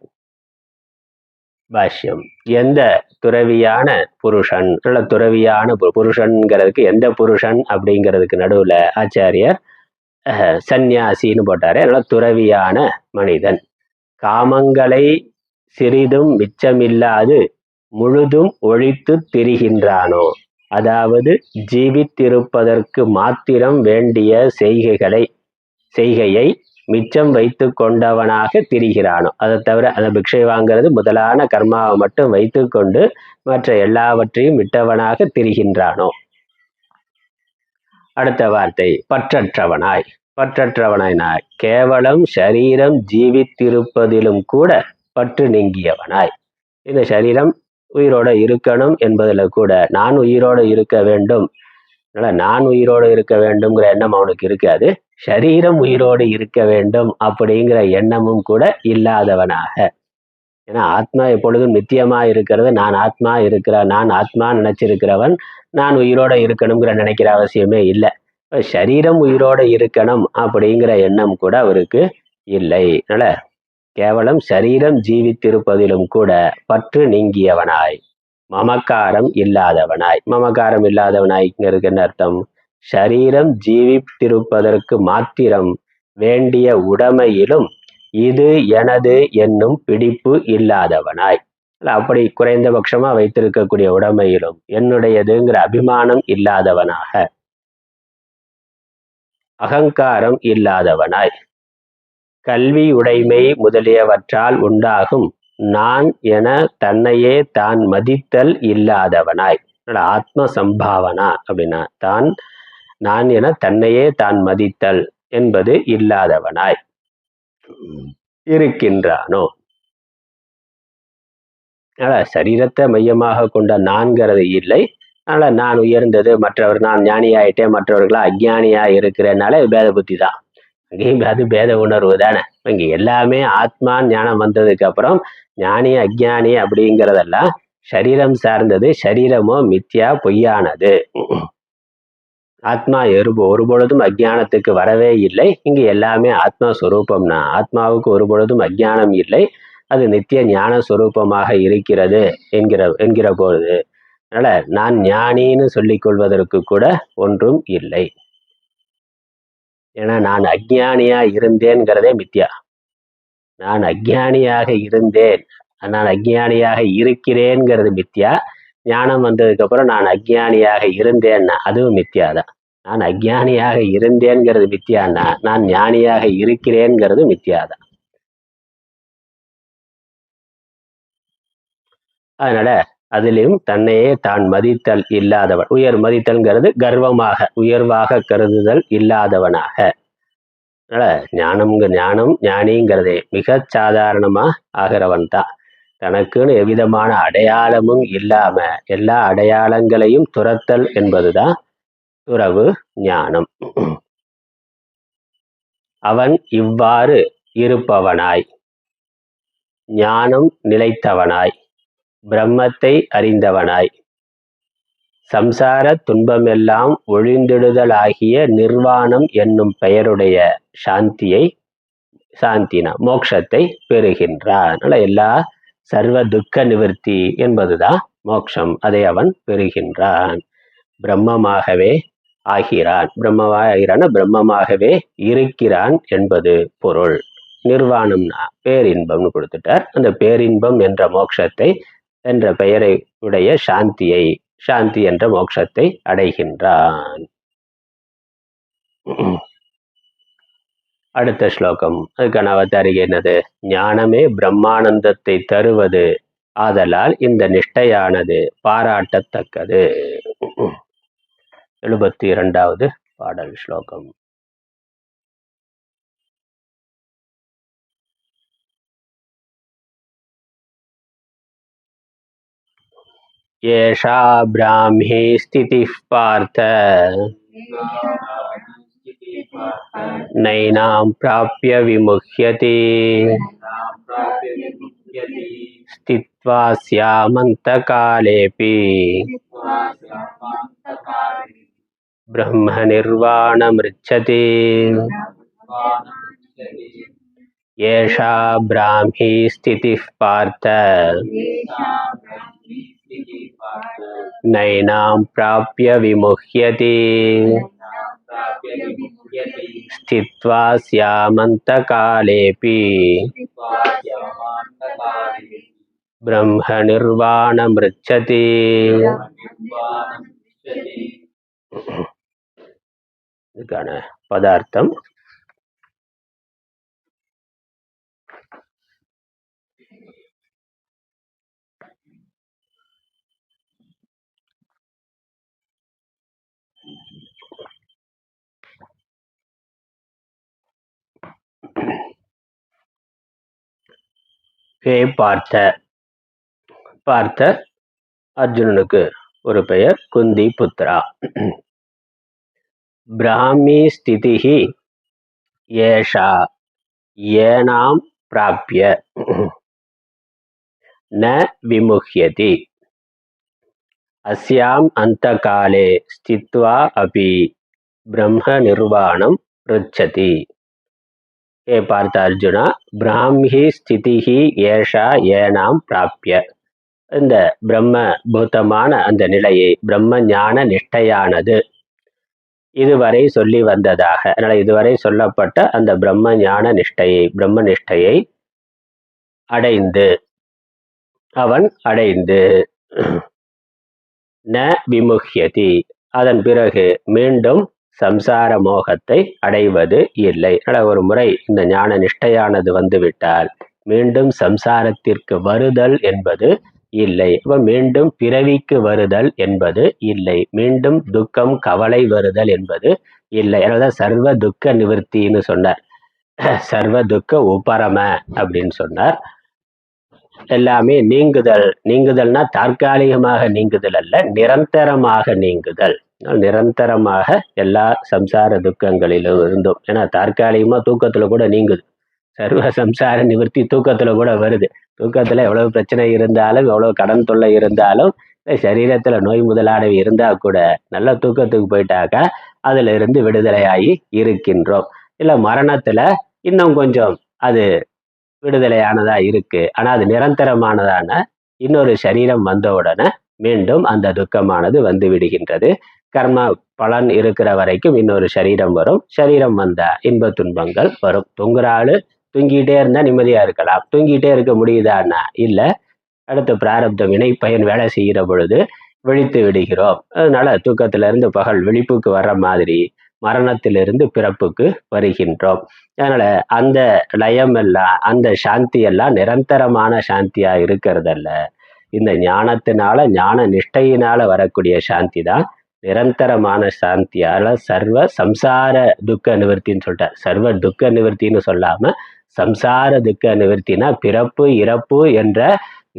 பாஷ்யம். எந்த துறவியான புருஷன், துறவியான புருஷன்கிறதுக்கு எந்த புருஷன் அப்படிங்கிறதுக்கு நடுவுல ஆச்சாரியர் சந்நியாசின்னு போட்டாரு. அதனால துறவியான மனிதன் காமங்களை சிறிதும் மிச்சமில்லாது முழுதும் ஒழித்து திரிகின்றானோ, அதாவது ஜீவித்திருப்பதற்கு மாத்திரம் வேண்டிய செய்கையை மிச்சம் வைத்து கொண்டவனாக திரிகிறானோ. அதை தவிர அந்த பிக்ஷை வாங்கிறது முதலான கர்மாவை மட்டும் வைத்து கொண்டு மற்ற எல்லாவற்றையும் விட்டவனாக திரிகின்றானோ. அடுத்த வார்த்தை பற்றற்றவனாய். பற்றற்றவனாய் கேவலம் சரீரம் ஜீவித்திருப்பதிலும் கூட பற்று நீங்கியவனாய். இந்த சரீரம் உயிரோட இருக்கணும் என்பதுல கூட நான் உயிரோட இருக்க வேண்டும், நான் உயிரோடு இருக்க வேண்டும்ங்கிற எண்ணம் அவனுக்கு இருக்காது. சரீரம் உயிரோடு இருக்க வேண்டும் அப்படிங்கிற எண்ணமும் கூட இல்லாதவனாக. ஏன்னா ஆத்மா எப்பொழுதும் நித்தியமா இருக்கிறது. நான் ஆத்மா நினைச்சிருக்கிறவன் நான் உயிரோட இருக்கணுங்கிற நினைக்கிற அவசியமே இல்லை. சரீரம் உயிரோட இருக்கணும் அப்படிங்கிற எண்ணம் கூட அவருக்கு இல்லை. அதனால கேவலம் சரீரம் ஜீவித்திருப்பதிலும் கூட பற்று நீங்கியவனாய் மமக்காரம் இல்லாதவனாய். மமக்காரம் இல்லாதவனாய்ங்கிறதுக்கு என்ன அர்த்தம்? சரீரம் ஜீவித்திருப்பதற்கு மாத்திரம் வேண்டிய உடைமையிலும் இது எனது என்னும் பிடிப்பு இல்லாதவனாய். அப்படி குறைந்தபட்சமா வைத்திருக்கக்கூடிய உடைமையிலும் என்னுடையதுங்கிற அபிமானம் இல்லாதவனாக, அகங்காரம் இல்லாதவனாய், கல்வி உடைமை முதலியவற்றால் உண்டாகும் நான் என தன்னையே தான் மதித்தல் இல்லாதவனாய். ஆத்ம சம்பாவனா அப்படின்னா நான் என தன்னையே தான் மதித்தல் என்பது இல்லாதவனாய் இருக்கின்றானோ. சரீரத்தை மையமாக கொண்ட நான்கிறது இல்லை. அதனால நான் உயர்ந்தது, மற்றவர் நான் ஞானியாயிட்டேன், மற்றவர்களா அஜ்ஞானியா இருக்கிறனால பேத புத்தி தான். அங்கேயும் அது பேத உணர்வு தானே. இங்க எல்லாமே ஆத்மா ஞானம் வந்ததுக்கு அப்புறம் ஞானி அஜ்ஞானி அப்படிங்கிறதெல்லாம் சரீரம் சார்ந்தது. சரீரமோ மித்யா, பொய்யானது. ஆத்மா ஒரு பொழுதும் அஜ்ஞானத்துக்கு வரவே இல்லை. இங்கு எல்லாமே ஆத்மா ஸ்வரூபம்னா ஆத்மாவுக்கு ஒரு பொழுதும் அஜ்ஞானம் இல்லை. அது நித்திய ஞான ஸ்வரூபமாக இருக்கிறது என்கிற பொழுது அதனால நான் ஞானின்னு சொல்லிக் கொள்வதற்கு கூட ஒன்றும் இல்லை. ஏன்னா நான் அஜ்ஞானியா இருந்தேன்கிறதே மித்யா. நான் அஜ்ஞானியாக இருந்தேன், நான் அஜ்ஞானியாக இருக்கிறேன்கிறது மித்யா. ஞானம் வந்ததுக்கு அப்புறம் நான் அஜ்ஞானியாக இருந்தேன்னா அதுவும் மித்யாதான். நான் அஜ்ஞானியாக இருந்தேன்கிறது மித்யான்னா நான் ஞானியாக இருக்கிறேன்கிறது மித்யாதான். அதனால அதிலும் தன்னையே தான் மதித்தல் இல்லாதவன். உயர் மதித்தல்ங்கிறது கர்வமாக உயர்வாக கருதுதல் இல்லாதவனாக. அதனால ஞானம் ஞானிங்கிறதே மிக சாதாரணமா ஆகிறவன் தான். தனக்குன்னு எவ்விதமான அடையாளமும் இல்லாம எல்லா அடையாளங்களையும் துரத்தல் என்பதுதான் துறவு ஞானம். அவன் இவ்வாறு இருப்பவனாய் ஞானம் நிலைத்தவனாய் பிரம்மத்தை அறிந்தவனாய் சம்சார துன்பமெல்லாம் ஒழிந்திடுதலாகிய நிர்வாணம் என்னும் பெயருடைய சாந்தினா மோட்சத்தை பெறுகின்றான். எல்லா சர்வ துக்க நிவர்த்தி என்பதுதான் மோட்சம். அதை அவன் பெறுகின்றான். பிரம்மமாகவே ஆகிறான். பிரம்மமாகவே இருக்கிறான் என்பது பொருள். நிர்வாணம்னா பேரின்பம்னு கொடுத்துட்டார். அந்த பேரின்பம் என்ற மோட்சத்தை என்ற பெயரை உடைய சாந்தி என்ற மோட்சத்தை அடைகின்றான். அடுத்த ஸ்லோகம், அதுக்கான அவதாரிகை என்னது? ஞானமே பிரம்மானந்தத்தை தருவது ஆதலால் இந்த நிஷ்டையானது பாராட்டத்தக்கது. 72வது பாடல் ஸ்லோகம். ஏஷா பிராமி ஸ்திதிः பார்த்த நைனாம் பிராப்ய விமுஹ்யதி ஸ்தித்வா ஸ்யாமந்தகாலேபி பிரம்ம நிர்வாணமிருச்சதி. ஏஷா பிராமி ஸ்திதிः பார்த்த நைனாம் பிராப்ய விமுஹ்யதி ஸ்தித்வா ஸ்யாமந்தகாலேபி பிரம்ம நிர்வாணமிருச்சதி. இதுக்கான பதார்த்தம், ஹே பார்த்த அர்ஜுனனுக்கு ஒரு பெயர் குந்தி புத்ரா. பிராமி ஸ்திதிஹி ஏஷா ஏனாம் பிராப்ய ந விமுஹ்யதி அஸ்யாம் அந்தகாலே ஸ்தித்வா அபி பிரம்ம நிர்வாணம் ருச்சதி. ஏ பார்த்த அர்ஜுனா, பிராமி ஸ்திதிஹி ஏஷா ஏனாம் பிராப்ய, இந்த பிரம்ம பூதமான அந்த நிலையை, பிரம்ம ஞான நிஷ்டையானது இதுவரை சொல்லி வந்ததாக, அதனால இதுவரை சொல்லப்பட்ட அந்த பிரம்ம ஞான நிஷ்டையை, பிரம்ம நிஷ்டையை அவன் அடைந்து ந விமுஹ்யதி, அதன் பிறகு மீண்டும் சம்சார மோகத்தை அடைவது இல்லை. ஒரு முறை இந்த ஞான நிஷ்டையானது வந்துவிட்டால் மீண்டும் சம்சாரத்திற்கு வருதல் என்பது இல்லை. மீண்டும் பிறவிக்கு வருதல் என்பது இல்லை. மீண்டும் துக்கம் கவலை வருதல் என்பது இல்லை. அதனால சர்வ துக்க நிவர்த்தின்னு சொன்னார். சர்வ துக்க உபரம அப்படின்னு சொன்னார். எல்லாமே நீங்குதல்னா தற்காலிகமாக நீங்குதல் அல்ல, நிரந்தரமாக நீங்குதல். நிரந்தரமாக எல்லா சம்சார துக்கங்களிலும் இருந்தும், ஏன்னா தற்காலிகமா தூக்கத்துல கூட நீங்குது. சர்வ சம்சார நிவர்த்தி தூக்கத்துல கூட வருது. தூக்கத்துல எவ்வளவு பிரச்சனை இருந்தாலும், எவ்வளவு கடன் தொல்லை இருந்தாலும், சரீரத்துல நோய் முதலானவை இருந்தா கூட நல்ல தூக்கத்துக்கு போயிட்டாக்கா அதுல இருந்து விடுதலையாகி இருக்கின்றோம். இல்ல மரணத்துல இன்னும் கொஞ்சம் அது விடுதலையானதா இருக்கு. ஆனா அது நிரந்தரமானதான இன்னொரு சரீரம் வந்த உடனே மீண்டும் அந்த துக்கமானது வந்து விடுகின்றது. கர்ம பலன் இருக்கிற வரைக்கும் இன்னொரு சரீரம் வரும். சரீரம் வந்தா இன்ப துன்பங்கள் வரும். தூங்குற ஆளு தூங்கிட்டே இருந்தா நிம்மதியா இருக்கலாம். தூங்கிட்டே இருக்க முடியுதான்னா இல்ல. அடுத்த பிராரப்த வினை பயன் வேலை செய்கிற பொழுது விழித்து விடுகிறோம். அதனால தூக்கத்துல இருந்து பகல் விழிப்புக்கு வர்ற மாதிரி மரணத்திலிருந்து பிறப்புக்கு வருகின்றோம். அதனால அந்த லயம் எல்லாம், அந்த சாந்தி எல்லாம் நிரந்தரமான சாந்தியா இருக்கிறதல்ல. இந்த ஞானத்தினால, ஞான நிஷ்டையினால வரக்கூடிய சாந்தி தான் நிரந்தரமான சாந்தியால சர்வ சம்சார துக்க நிவர்த்தின்னு சொல்லிட்டார். சர்வ துக்க நிவர்த்தின்னு சொல்லாம சம்சார துக்க நிவர்த்தினா பிறப்பு இறப்பு என்ற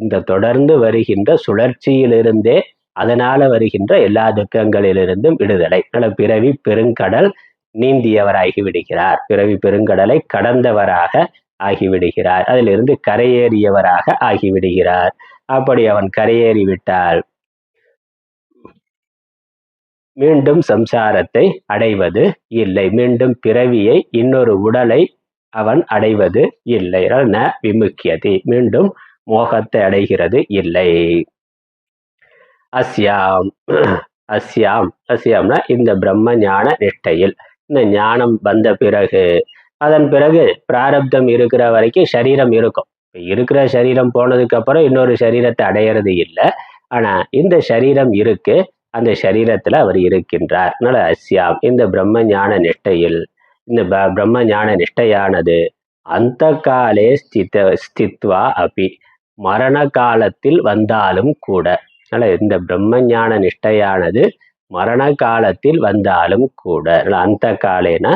இந்த தொடர்ந்து வருகின்ற சுழற்சியிலிருந்தே அதனால வருகின்ற எல்லா துக்கங்களிலிருந்தும் விடுதலை. பிறவி பெருங்கடல் நீந்தியவராகி விடுகிறார். பிறவி பெருங்கடலை கடந்தவராக ஆகிவிடுகிறார். அதிலிருந்து கரையேறியவராக ஆகிவிடுகிறார். அப்படி அவன் கரையேறிவிட்டால் மீண்டும் சம்சாரத்தை அடைவது இல்லை. மீண்டும் பிறவியை, இன்னொரு உடலை அவன் அடைவது இல்லை. ந விமுக்கியதி, மீண்டும் மோகத்தை அடைகிறது இல்லை. அஸ்யாம் அஸ்யாம் அஸ்யாம்னா இந்த பிரம்ம ஞான நிஷ்டையில், இந்த ஞானம் வந்த பிறகு, அதன் பிறகு பிராரப்தம் இருக்கிற வரைக்கும் சரீரம் இருக்கும். இருக்கிற சரீரம் போனதுக்கு அப்புறம் இன்னொரு சரீரத்தை அடையிறது இல்லை. ஆனா இந்த சரீரம் இருக்கு, அந்த சரீரத்துல அவர் இருக்கின்றார். அதனால அஸ்யாம் இந்த பிரம்ம ஞான நிஷ்டையில், இந்த பிரம்ம ஞான நிஷ்டையானது அந்த காலே ஸ்தித்வா அபி, மரண காலத்தில் வந்தாலும் கூட. அதனால இந்த பிரம்ம ஞான நிஷ்டையானது மரண காலத்தில் வந்தாலும் கூட. அந்த காலேனா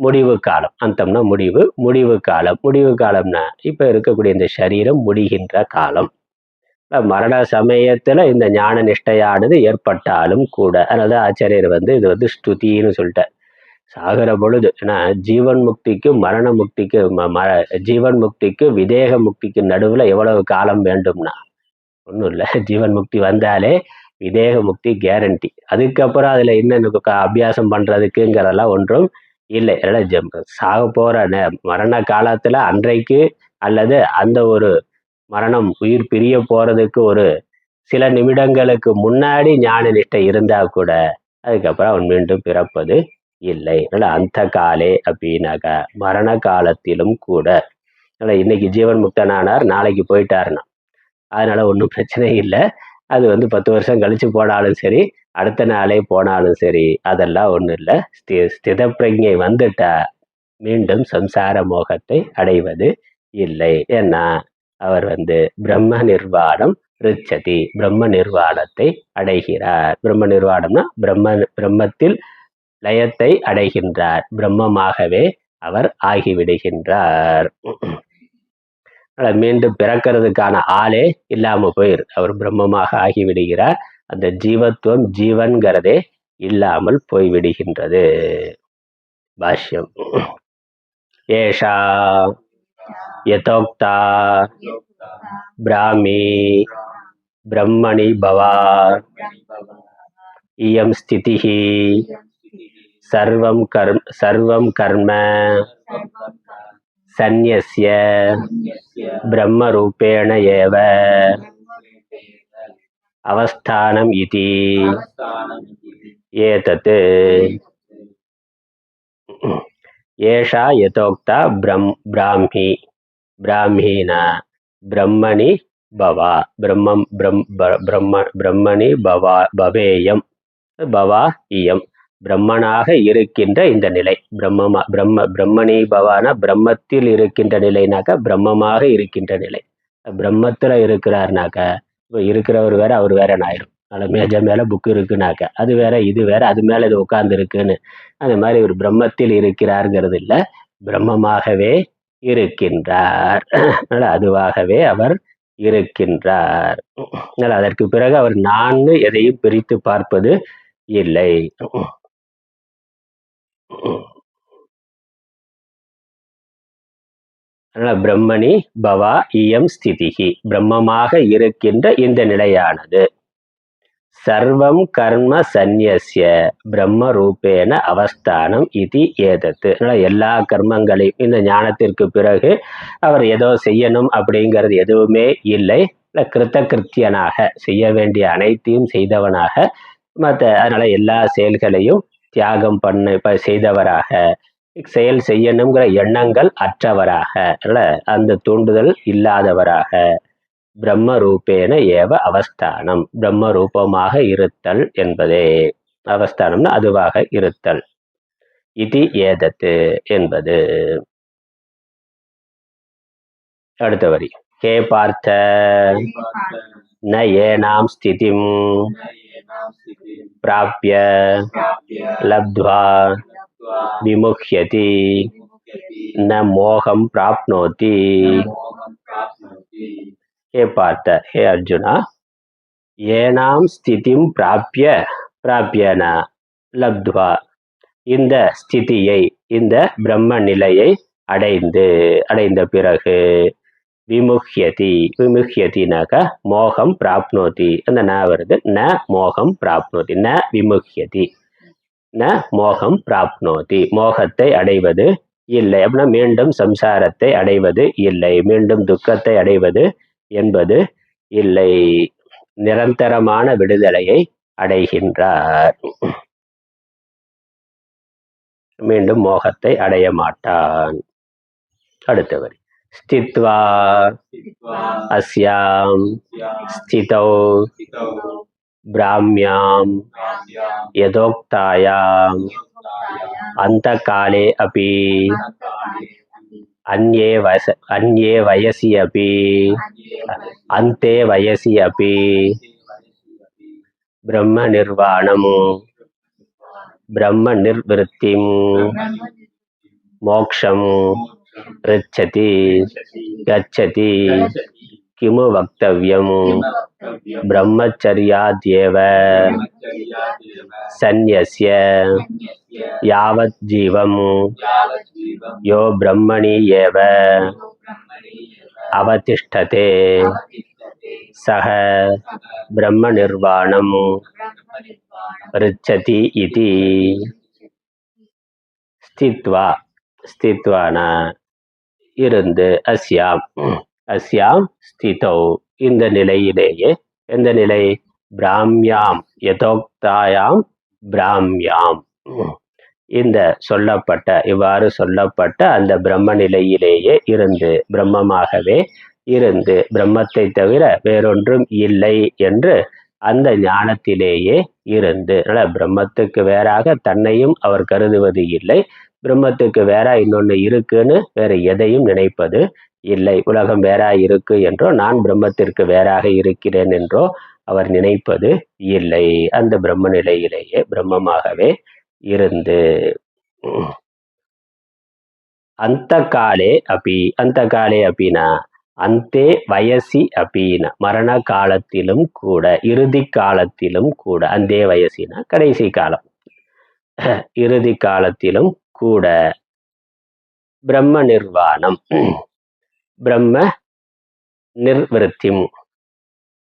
முடிவு காலம், அந்தம்னா முடிவு, முடிவு காலம். முடிவு காலம்னா இப்ப இருக்கக்கூடிய இந்த சரீரம் முடிகின்ற காலம். மரண சமயத்துல இந்த ஞான நிஷ்டையானது ஏற்பட்டாலும் கூட. அதனால ஆச்சாரியர் இது ஸ்துதின்னு சொல்லிட்டார். சாகர பொழுது, ஏன்னா ஜீவன் முக்திக்கு மரண முக்திக்கு ஜீவன் முக்திக்கு விதேக முக்திக்கு நடுவுல எவ்வளவு காலம் வேண்டும்னா ஒன்றும் இல்லை. ஜீவன் முக்தி வந்தாலே விதேக முக்தி கேரண்டி. அதுக்கப்புறம் அதுல இன்னும் அபியாசம் பண்றதுக்குங்கிறதெல்லாம் ஒன்றும் இல்லை. அதனால சாக போற மரண காலத்துல அன்றைக்கு அல்லது அந்த ஒரு மரணம், உயிர் பிரிய போறதுக்கு ஒரு சில நிமிடங்களுக்கு முன்னாடி ஞான நிஷ்டை இருந்தா கூட அதுக்கப்புறம் அவன் மீண்டும் பிறப்பது இல்லை. அதனால அந்த காலே அப்படின்னாக்கா மரண காலத்திலும் கூட. அதனால இன்னைக்கு ஜீவன் முக்தனானார், நாளைக்கு போயிட்டாருன்னா அதனால ஒன்றும் பிரச்சனை இல்லை. அது 10 வருஷம் கழிச்சு போனாலும் சரி, அடுத்த நாளே போனாலும் சரி, அதெல்லாம் ஒன்றும் இல்லை. ஸ்தித பிரஜை வந்துட்டா மீண்டும் சம்சார மோகத்தை அடைவது இல்லை. ஏன்னா அவர் பிரம்ம நிர்வாணம் ரிச்சதி, பிரம்ம நிர்வாணத்தை அடைகிறார். பிரம்ம நிர்வாணம்னா பிரம்மத்தில் லயத்தை அடைகின்றார். பிரம்மமாகவே அவர் ஆகிவிடுகின்றார். மீண்டும் பிறக்கிறதுக்கான ஆளே இல்லாம போயிரு, அவர் பிரம்மமாக ஆகிவிடுகிறார். அந்த ஜீவத்துவம், ஜீவன்கிறதே இல்லாமல் போய்விடுகின்றது. பாஷ்யம். ஏஷா யதோக்தா பிராமி பிரம்மணி பவா இயம் ஸ்திதிஹி சர்வம் கர்ம சந்நியஸ்ய பிரம்ம ரூபேண ஏவ அவஸ்தானம் இதி ஏதத். ஏஷா யதோக்தா பிராமீனா பிரம்மணி பவா, பிரம்மணி பவேயம் பவா இயம், பிரம்மனாக இருக்கின்ற இந்த நிலை. பிரம்மணி பவானா பிரம்மத்தில் இருக்கின்ற நிலைனாக்கா பிரம்மமாக இருக்கின்ற நிலை. பிரம்மத்துல இருக்கிறாருனாக்கா இப்போ இருக்கிறவர் வேற அவர் வேற ஆயிரும். அதில் மேல புக்கு இருக்குனாக்கா அது வேற இது வேற, அது மேல இது உட்கார்ந்து இருக்குன்னு அந்த மாதிரி ஒரு பிரம்மத்தில் இருக்கிறாருங்கிறது இல்லை, பிரம்மமாகவே இருக்கின்றார். அதனால அதுவாகவே அவர் இருக்கின்றார். அதனால அதற்கு பிறகு அவர் நான் எதையும் பிரித்து பார்ப்பது இல்லை. அதனால பிரம்மணி பவா இயம் ஸ்திதிஹி, பிரம்மமாக இருக்கின்ற இந்த நிலையானது சர்வம் கர்ம சந்நியஸ்ய பிரம்ம ரூபேன அவஸ்தானம் இது ஏதத்து. அதனால எல்லா கர்மங்களையும் இந்த ஞானத்திற்கு பிறகு அவர் ஏதோ செய்யணும் அப்படிங்கிறது எதுவுமே இல்லை. கிருத்தியனாக செய்ய வேண்டிய அனைத்தையும் செய்தவனாக அதனால எல்லா செயல்களையும் தியாகம் செய்தவராக, செயல் செய்யணுங்கிற எண்ணங்கள் அற்றவராக, அந்த தூண்டுதல் இல்லாதவராக பிரம்ம ரூபேன ஏவ அவஸ்தானம், பிரம்ம ரூபமாக இருத்தல் என்பதே. அவஸ்தானம்னா அதுவாக இருத்தல். இது ஏதத்து என்பது. அடுத்த வரி. ஹே பார்த்த ந ஏனாம் ஸ்திதிம் பிராப்ய லப்த்வா விமுஹ்யதி ந மோகம் பிராப்னோதி. ஹே பார்த்த, ஹே அர்ஜுனா, ஏனாம் ஸ்திதிம் பிராப்யன லப்த்வா, இந்த ஸ்திதியை, இந்த பிரம்ம நிலையை அடைந்த பிறகு விமுஹ்யதி. விமுஹ்யதினாக்க மோகம் பிராப்னோதி. அந்த ந வருது. ந மோகம் பிராப்னோதி. ந விமுஹ்யதி. ந மோகம் பிராப்னோதி. மோகத்தை அடைவது இல்லை அப்படின்னா மீண்டும் சம்சாரத்தை அடைவது இல்லை, மீண்டும் துக்கத்தை அடைவது என்பது இல்லை. நிரந்தரமான விடுதலையை அடைகின்றார். மீண்டும் மோகத்தை அடைய மாட்டான். அடுத்த வரி. ஸ்தித்வா அஸ்யாம் ஸ்திதௌ பிராம்யாம் யதோக்தாயாம் அந்தகாலே அபி அன்யே வயசி அபி அந்தே வயசி அபி பிரம்ம நிர்வாணம் பிரம்ம நிர்விருத்திம் மோக்ஷம் கச்சதி கிமு வக்தவ்யம் பிரம்மச்சர்யாத்யேவ சந்நியஸ்ய யாவத் ஜீவம் யோ பிரம்மணி ஏவ அவதிஷ்டதே சஹ பிரம்ம நிர்வாணம் ரிச்சதி இதி. ஸ்தித்வா ஸ்தித்வானா இருந்து, அஸ்யாம் ஸ்திதௌ இந்த நிலையிலேயே. எந்த நிலை? பிராம்யாம் யதோக்தாயாம் பிராம்யாம். இந்த இவ்வாறு சொல்லப்பட்ட அந்த பிரம்ம நிலையிலேயே இருந்து, பிரம்மமாகவே இருந்து, பிரம்மத்தை தவிர வேறொன்றும் இல்லை என்று அந்த ஞானத்திலேயே இருந்து. பிரம்மத்துக்கு வேறாக தன்னையும் அவர் கருதுவது இல்லை, பிரம்மத்துக்கு வேற இன்னொன்னு இருக்குன்னு வேற எதையும் நினைப்பது இல்லை. உலகம் வேறா இருக்கு என்றோ நான் பிரம்மத்திற்கு வேறாக இருக்கிறேன் என்றோ அவர் நினைப்பது இல்லை. அந்த பிரம்ம நிலையிலேயே பிரம்மமாகவே இருந்து அந்த காலே அப்பினா அந்தே வயசி அப்பினா மரண காலத்திலும் கூட, இறுதி காலத்திலும் கூட. அந்தே வயசினா கடைசி காலம், இறுதி காலத்திலும் கூட பிரம்ம நிர்வாணம் பிரம்ம நிர்விருத்திம்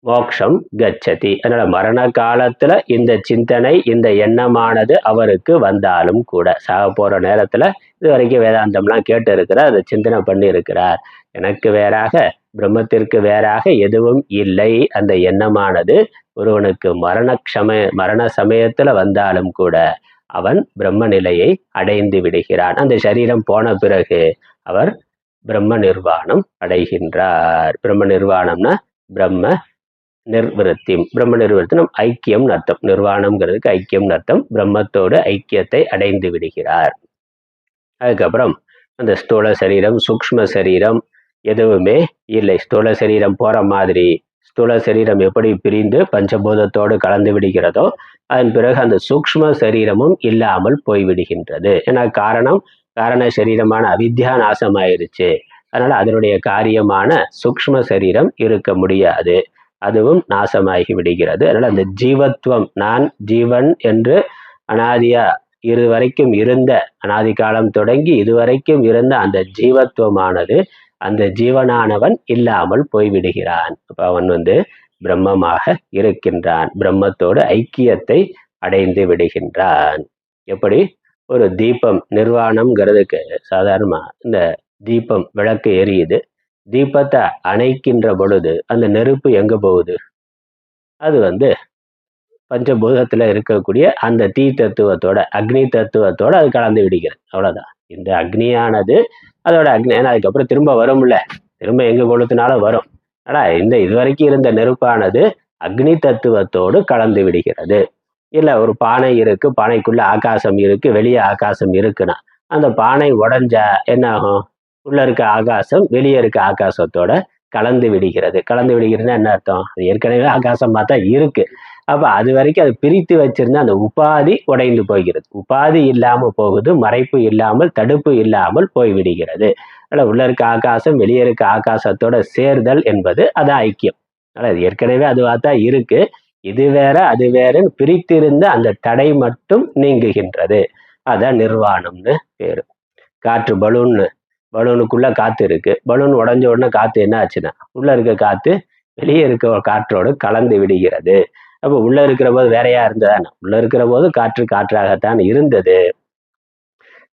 மோக்ஷம் கச்சதி. அதனால மரண காலத்துல இந்த சிந்தனை, இந்த எண்ணமானது அவருக்கு வந்தாலும் கூட, சாக போற நேரத்துல இது வரைக்கும் வேதாந்தம்லாம் கேட்டு இருக்கிறார், அதை சிந்தனை பண்ணி இருக்கிறார். எனக்கு வேறாக பிரம்மத்திற்கு வேறாக எதுவும் இல்லை. அந்த எண்ணமானது ஒருவனுக்கு மரண சமயத்துல வந்தாலும் கூட அவன் பிரம்ம நிலையை அடைந்து விடுகிறான். அந்த சரீரம் போன பிறகு அவர் பிரம்ம நிர்வாணம் அடைகின்றார். பிரம்ம நிர்வாணம்னா பிரம்ம நிர்விருத்தி. பிரம்ம நிர்விருத்தம் ஐக்கியம் அர்த்தம். நிர்வாணம்ங்கிறதுக்கு ஐக்கியம் அர்த்தம். பிரம்மத்தோடு ஐக்கியத்தை அடைந்து விடுகிறார். அதுக்கப்புறம் அந்த ஸ்தூல சரீரம், சூக்ஷ்ம சரீரம் எதுவுமே இல்லை. ஸ்தூல சரீரம் போற மாதிரி ஸ்தூல சரீரம் எப்படி பிரிந்து பஞ்சபூதத்தோடு கலந்து விடுகிறதோ அதன் பிறகு அந்த சூக்ஷ்ம சரீரமும் இல்லாமல் போய்விடுகின்றது. ஏன்னா காரண சரீரமான அவித்யா நாசமாயிருச்சு. அதனால அதனுடைய காரியமான சூக்ஷ்ம சரீரம் இருக்க முடியாது, அதுவும் நாசமாகி விடுகிறது. அதனால அந்த ஜீவத்துவம், நான் ஜீவன் என்று அனாதியா இதுவரைக்கும் இருந்த, அனாதி காலம் தொடங்கி இதுவரைக்கும் இருந்த அந்த ஜீவத்துவமானது, அந்த ஜீவனானவன் இல்லாமல் போய்விடுகிறான். அப்ப அவன் பிரம்மமாக இருக்கின்றான், பிரம்மத்தோடு ஐக்கியத்தை அடைந்து விடுகின்றான். எப்படி ஒரு தீபம் நிர்வாணம்ங்கிறதுக்கு சாதாரணமா இந்த தீபம் விளக்கு எரியுது, தீபத்தை அணைக்கின்ற பொழுது அந்த நெருப்பு எங்க போகுது? அது பஞ்சபூதத்துல இருக்கக்கூடிய அந்த தீ தத்துவத்தோட, அக்னி தத்துவத்தோட அது கலந்து விடுகிறது. அவ்வளவுதான். இந்த அக்னியானது அதோட அக்னி, ஏன்னா அதுக்கப்புறம் திரும்ப வரும்ல, திரும்ப எங்க கொளுத்தினாலும் வரும். ஆனா இந்த இதுவரைக்கும் இருந்த நெருப்பானது அக்னி தத்துவத்தோடு கலந்து விடுகிறது. இல்ல ஒரு பானை இருக்கு, பானைக்குள்ள ஆகாசம் இருக்கு, வெளியே ஆகாசம் இருக்குன்னா அந்த பானை உடைஞ்சா என்ன ஆகும்? உள்ள இருக்க ஆகாசம் வெளியே இருக்க ஆகாசத்தோட கலந்து விடுகிறது. கலந்து விடுகிறதுன்னா என்ன அர்த்தம்? அது ஏற்கனவே ஆகாசமா தான் இருக்கு. அப்ப அது வரைக்கும் அது பிரித்து வச்சிருந்தா அந்த உபாதி உடைந்து போகிறது. உபாதி இல்லாம போகுது, மறைப்பு இல்லாமல், தடுப்பு இல்லாமல் போய்விடுகிறது. அதனால உள்ள இருக்க ஆகாசம் வெளியே இருக்க ஆகாசத்தோட சேர்தல் என்பது அது ஐக்கியம். அதனால அது ஏற்கனவே அதுவாத்தான் இருக்கு, இது வேற அது வேறன்னு பிரித்திருந்த அந்த தடை மட்டும் நீங்குகின்றது. அதான் நிர்வாணம்னு பேரு. காற்று பலூனுக்குள்ள காத்து இருக்கு. பலூன் உடஞ்ச உடனே காத்து என்ன ஆச்சுன்னா உள்ள இருக்க காத்து வெளியே இருக்க காற்றோடு கலந்து விடுகிறது. அப்ப உள்ள இருக்கிற போது வேறையா இருந்ததானே, உள்ள இருக்கிற போது காற்று காற்றாகத்தான் இருந்தது.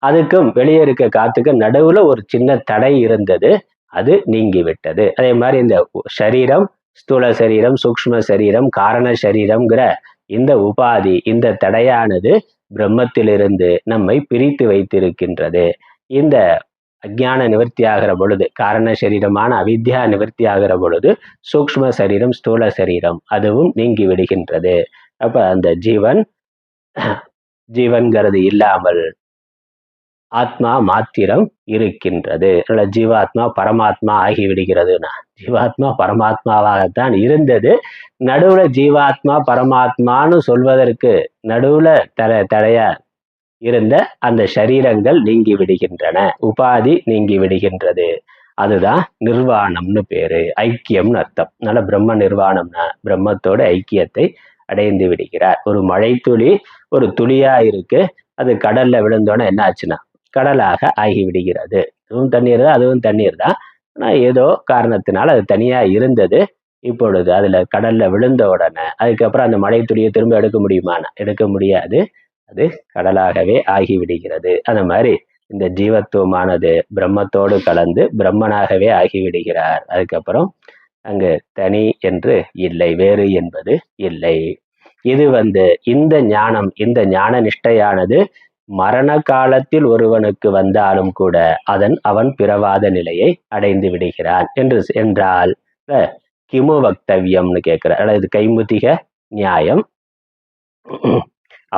அதுக்கும் வெளியே இருக்க காத்துக்கும் நடுவுல ஒரு சின்ன தடை இருந்தது, அது நீங்கி விட்டது. அதே மாதிரி இந்த சரீரம், ஸ்தூல சரீரம், சூக்ஷ்ம சரீரம், காரண சரீரம்ங்கிற இந்த உபாதி, இந்த தடையானது பிரம்மத்திலிருந்து நம்மை பிரித்து வைத்திருக்கின்றது. இந்த அஜ்ஞான நிவர்த்தி ஆகிற பொழுது, காரண சரீரமான அவித்யா நிவர்த்தி ஆகிற பொழுது சூக்ஷ்ம சரீரம், ஸ்தூல சரீரம் அதுவும் நீங்கி விடுகின்றது. அப்ப அந்த ஜீவன்கிறது இல்லாமல் ஆத்மா மாத்திரம் இருக்கின்றது. ஜீவாத்மா பரமாத்மா ஆகிவிடுகிறதுனா, ஜீவாத்மா பரமாத்மாவாகத்தான் இருந்தது. நடுவுல ஜீவாத்மா பரமாத்மான்னு சொல்வதற்கு நடுவுல தடையா இருந்த அந்த சரீரங்கள் நீங்கி விடுகின்றன, உபாதி நீங்கி விடுகின்றது. அதுதான் நிர்வாணம்னு பேரு, ஐக்கியம்னு அர்த்தம். அதனால பிரம்ம நிர்வாணம்னா பிரம்மத்தோட ஐக்கியத்தை அடைந்து விடுகிறார். ஒரு மழை துளி ஒரு துளியா இருக்கு, அது கடல்ல விழுந்தோன்னா என்ன ஆச்சுன்னா கடலாக ஆகி விடுகிறது. இதுவும் தண்ணீர் தான், அதுவும் தண்ணீர் தான். ஆனா ஏதோ காரணத்தினால அது தனியா இருந்தது. இப்பொழுது அதுல கடல்ல விழுந்த உடனே அதுக்கப்புறம் அந்த மழை துளியை திரும்ப எடுக்க முடியுமானா எடுக்க முடியாது, அது கடலாகவே ஆகிவிடுகிறது. அந்த மாதிரி இந்த ஜீவத்துவமானது பிரம்மத்தோடு கலந்து பிரம்மனாகவே ஆகிவிடுகிறார். அதுக்கப்புறம் அங்கு தனி என்று இல்லை, வேறு என்பது இல்லை. இது இந்த ஞானம், இந்த ஞான நிஷ்டையானது மரண காலத்தில் ஒருவனுக்கு வந்தாலும் கூட அவன் பிறவாத நிலையை அடைந்து விடுகிறான் என்றால் கிமு வக்தவியம்னு கேட்கிறார். அல்லது கைமுத்திக நியாயம்.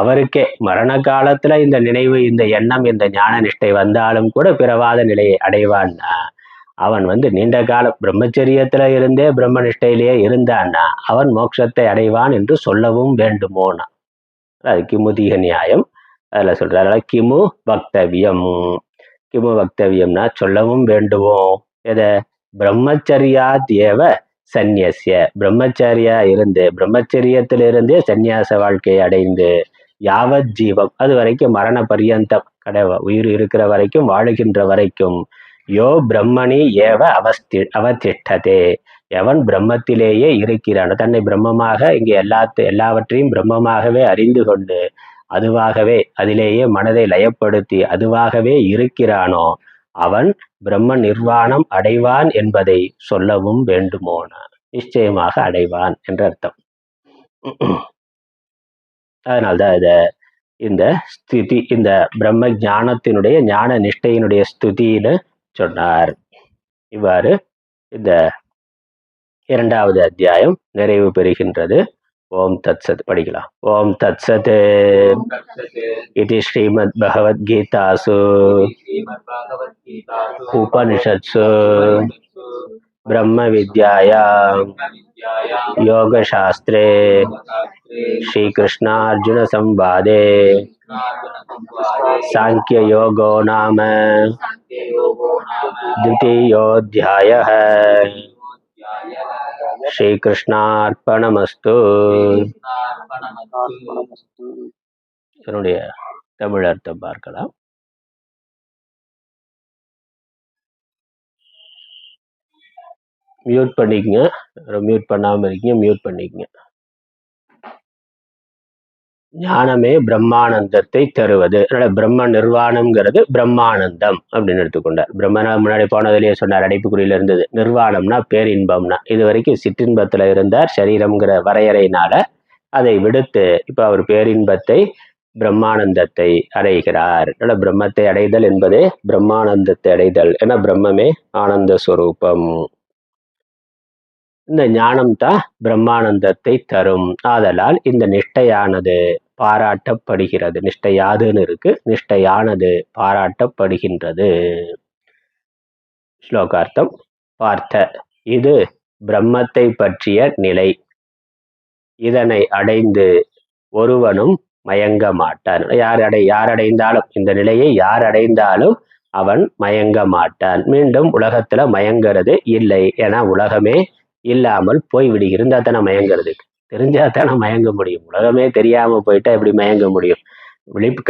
அவருக்கே மரண காலத்துல இந்த நினைவு, இந்த எண்ணம், இந்த ஞான நிஷ்டை வந்தாலும் கூட பிறவாத நிலையை அடைவான்னா அவன் நீண்ட கால பிரம்மச்சரியத்துல இருந்தே பிரம்ம நிஷ்டையிலேயே இருந்தான்னா அவன் மோட்சத்தை அடைவான் என்று சொல்லவும் வேண்டுமோனா. அது கிமுதிக நியாயம். அதுல சொல்றாரு கிமு வக்தவியம். கிமு வக்தவியம்னா சொல்லவும் வேண்டுவோம். எதை? பிரம்மச்சரியாத் ஏவ சந்நியசிய, பிரம்மச்சரியா இருந்து பிரம்மச்சரியத்திலிருந்தே சந்நியாச வாழ்க்கையை அடைந்து யாவத் ஜீவம், அது வரைக்கும் மரண பரியந்தம், உயிர் இருக்கிற வரைக்கும், வாழுகின்ற வரைக்கும், யோ பிரம்மணி ஏவ அவதிஷ்டதே, எவன் பிரம்மத்திலேயே இருக்கிறான், தன்னை பிரம்மமாக இங்கே எல்லாவற்றையும் பிரம்மமாகவே அறிந்து கொண்டு அதுவாகவே அதிலேயே மனதை லயப்படுத்தி அதுவாகவே இருக்கிறானோ அவன் பிரம்ம நிர்வாணம் அடைவான் என்பதை சொல்லவும் வேண்டுமோனா. நிச்சயமாக அடைவான் என்ற அர்த்தம். அதனால்தான் இந்த ஸ்திதி, இந்த பிரம்ம ஞானத்தினுடைய ஞான நிஷ்டையினுடைய ஸ்துதின்னு சொன்னார். இவ்வாறு இந்த 2வது அத்தியாயம் நிறைவு பெறுகின்றது. ஓம் தத் சத். படிக்கலாம். ஓம் தத் சத். இது ஸ்ரீமத் பகவத்கீதாசு உபனிஷத்சு பிரம்ம வித்யாயாம் யோகசாஸ்திரே ஸ்ரீகிருஷ்ணார்ஜுன சம்வாதே சாங்கிய யோகோ நாம द्वितीयोऽध्यायः. ஸ்ரீகிருஷ்ணார்ப்பணமஸ்து. இதனுடைய தமிழ் அர்த்தம் பார்க்கலாம். மியூட் பண்ணிக்கங்க, மியூட் பண்ணாம இருக்கீங்க, மியூட் பண்ணிக்கங்க. ஞானமே பிரம்மானந்தத்தை தருவது. அதனால பிரம்ம நிர்வாணம்ங்கிறது பிரம்மானந்தம் அப்படின்னு எடுத்துக்கொண்டார். பிரம்மனா முன்னாடி போனதுலயே சொன்னார், அடைப்புக்குறியில இருந்தது. நிர்வாணம்னா பேரின்பம்னா, இது வரைக்கும் சிற்றின்பத்துல இருந்தார் சரீரம்ங்கிற வரையறையினால. அதை விடுத்து இப்ப அவர் பேரின்பத்தை, பிரம்மானந்தத்தை அடைகிறார். அதனால பிரம்மத்தை அடைதல் என்பதே பிரம்மானந்தத்தை அடைதல். ஏன்னா பிரம்மமே ஆனந்த ஸ்வரூபம். இந்த ஞானம் தான் பிரம்மானந்தத்தை தரும். ஆதலால் இந்த நிஷ்டையானது பாராட்டப்படுகிறது. நிஷ்டையாதுன்னு இருக்கு, நிஷ்டையானது பாராட்டப்படுகின்றது. ஸ்லோகார்த்தம். பார்த்த, இது பிரம்மத்தை பற்றிய நிலை. இதனை அடைந்து ஒருவனும் மயங்க மாட்டான். யார் அடைந்தாலும், இந்த நிலையை யார் அடைந்தாலும் அவன் மயங்க மாட்டான். மீண்டும் உலகத்துல மயங்கிறது இல்லை. ஏன்னா உலகமே இல்லாமல் போய்விடுகிறது. இருந்தா தானே மயங்கிறது, தெரிஞ்சா தானே மயங்க முடியும். உலகமே தெரியாம போயிட்டா எப்படி மயங்க முடியும்?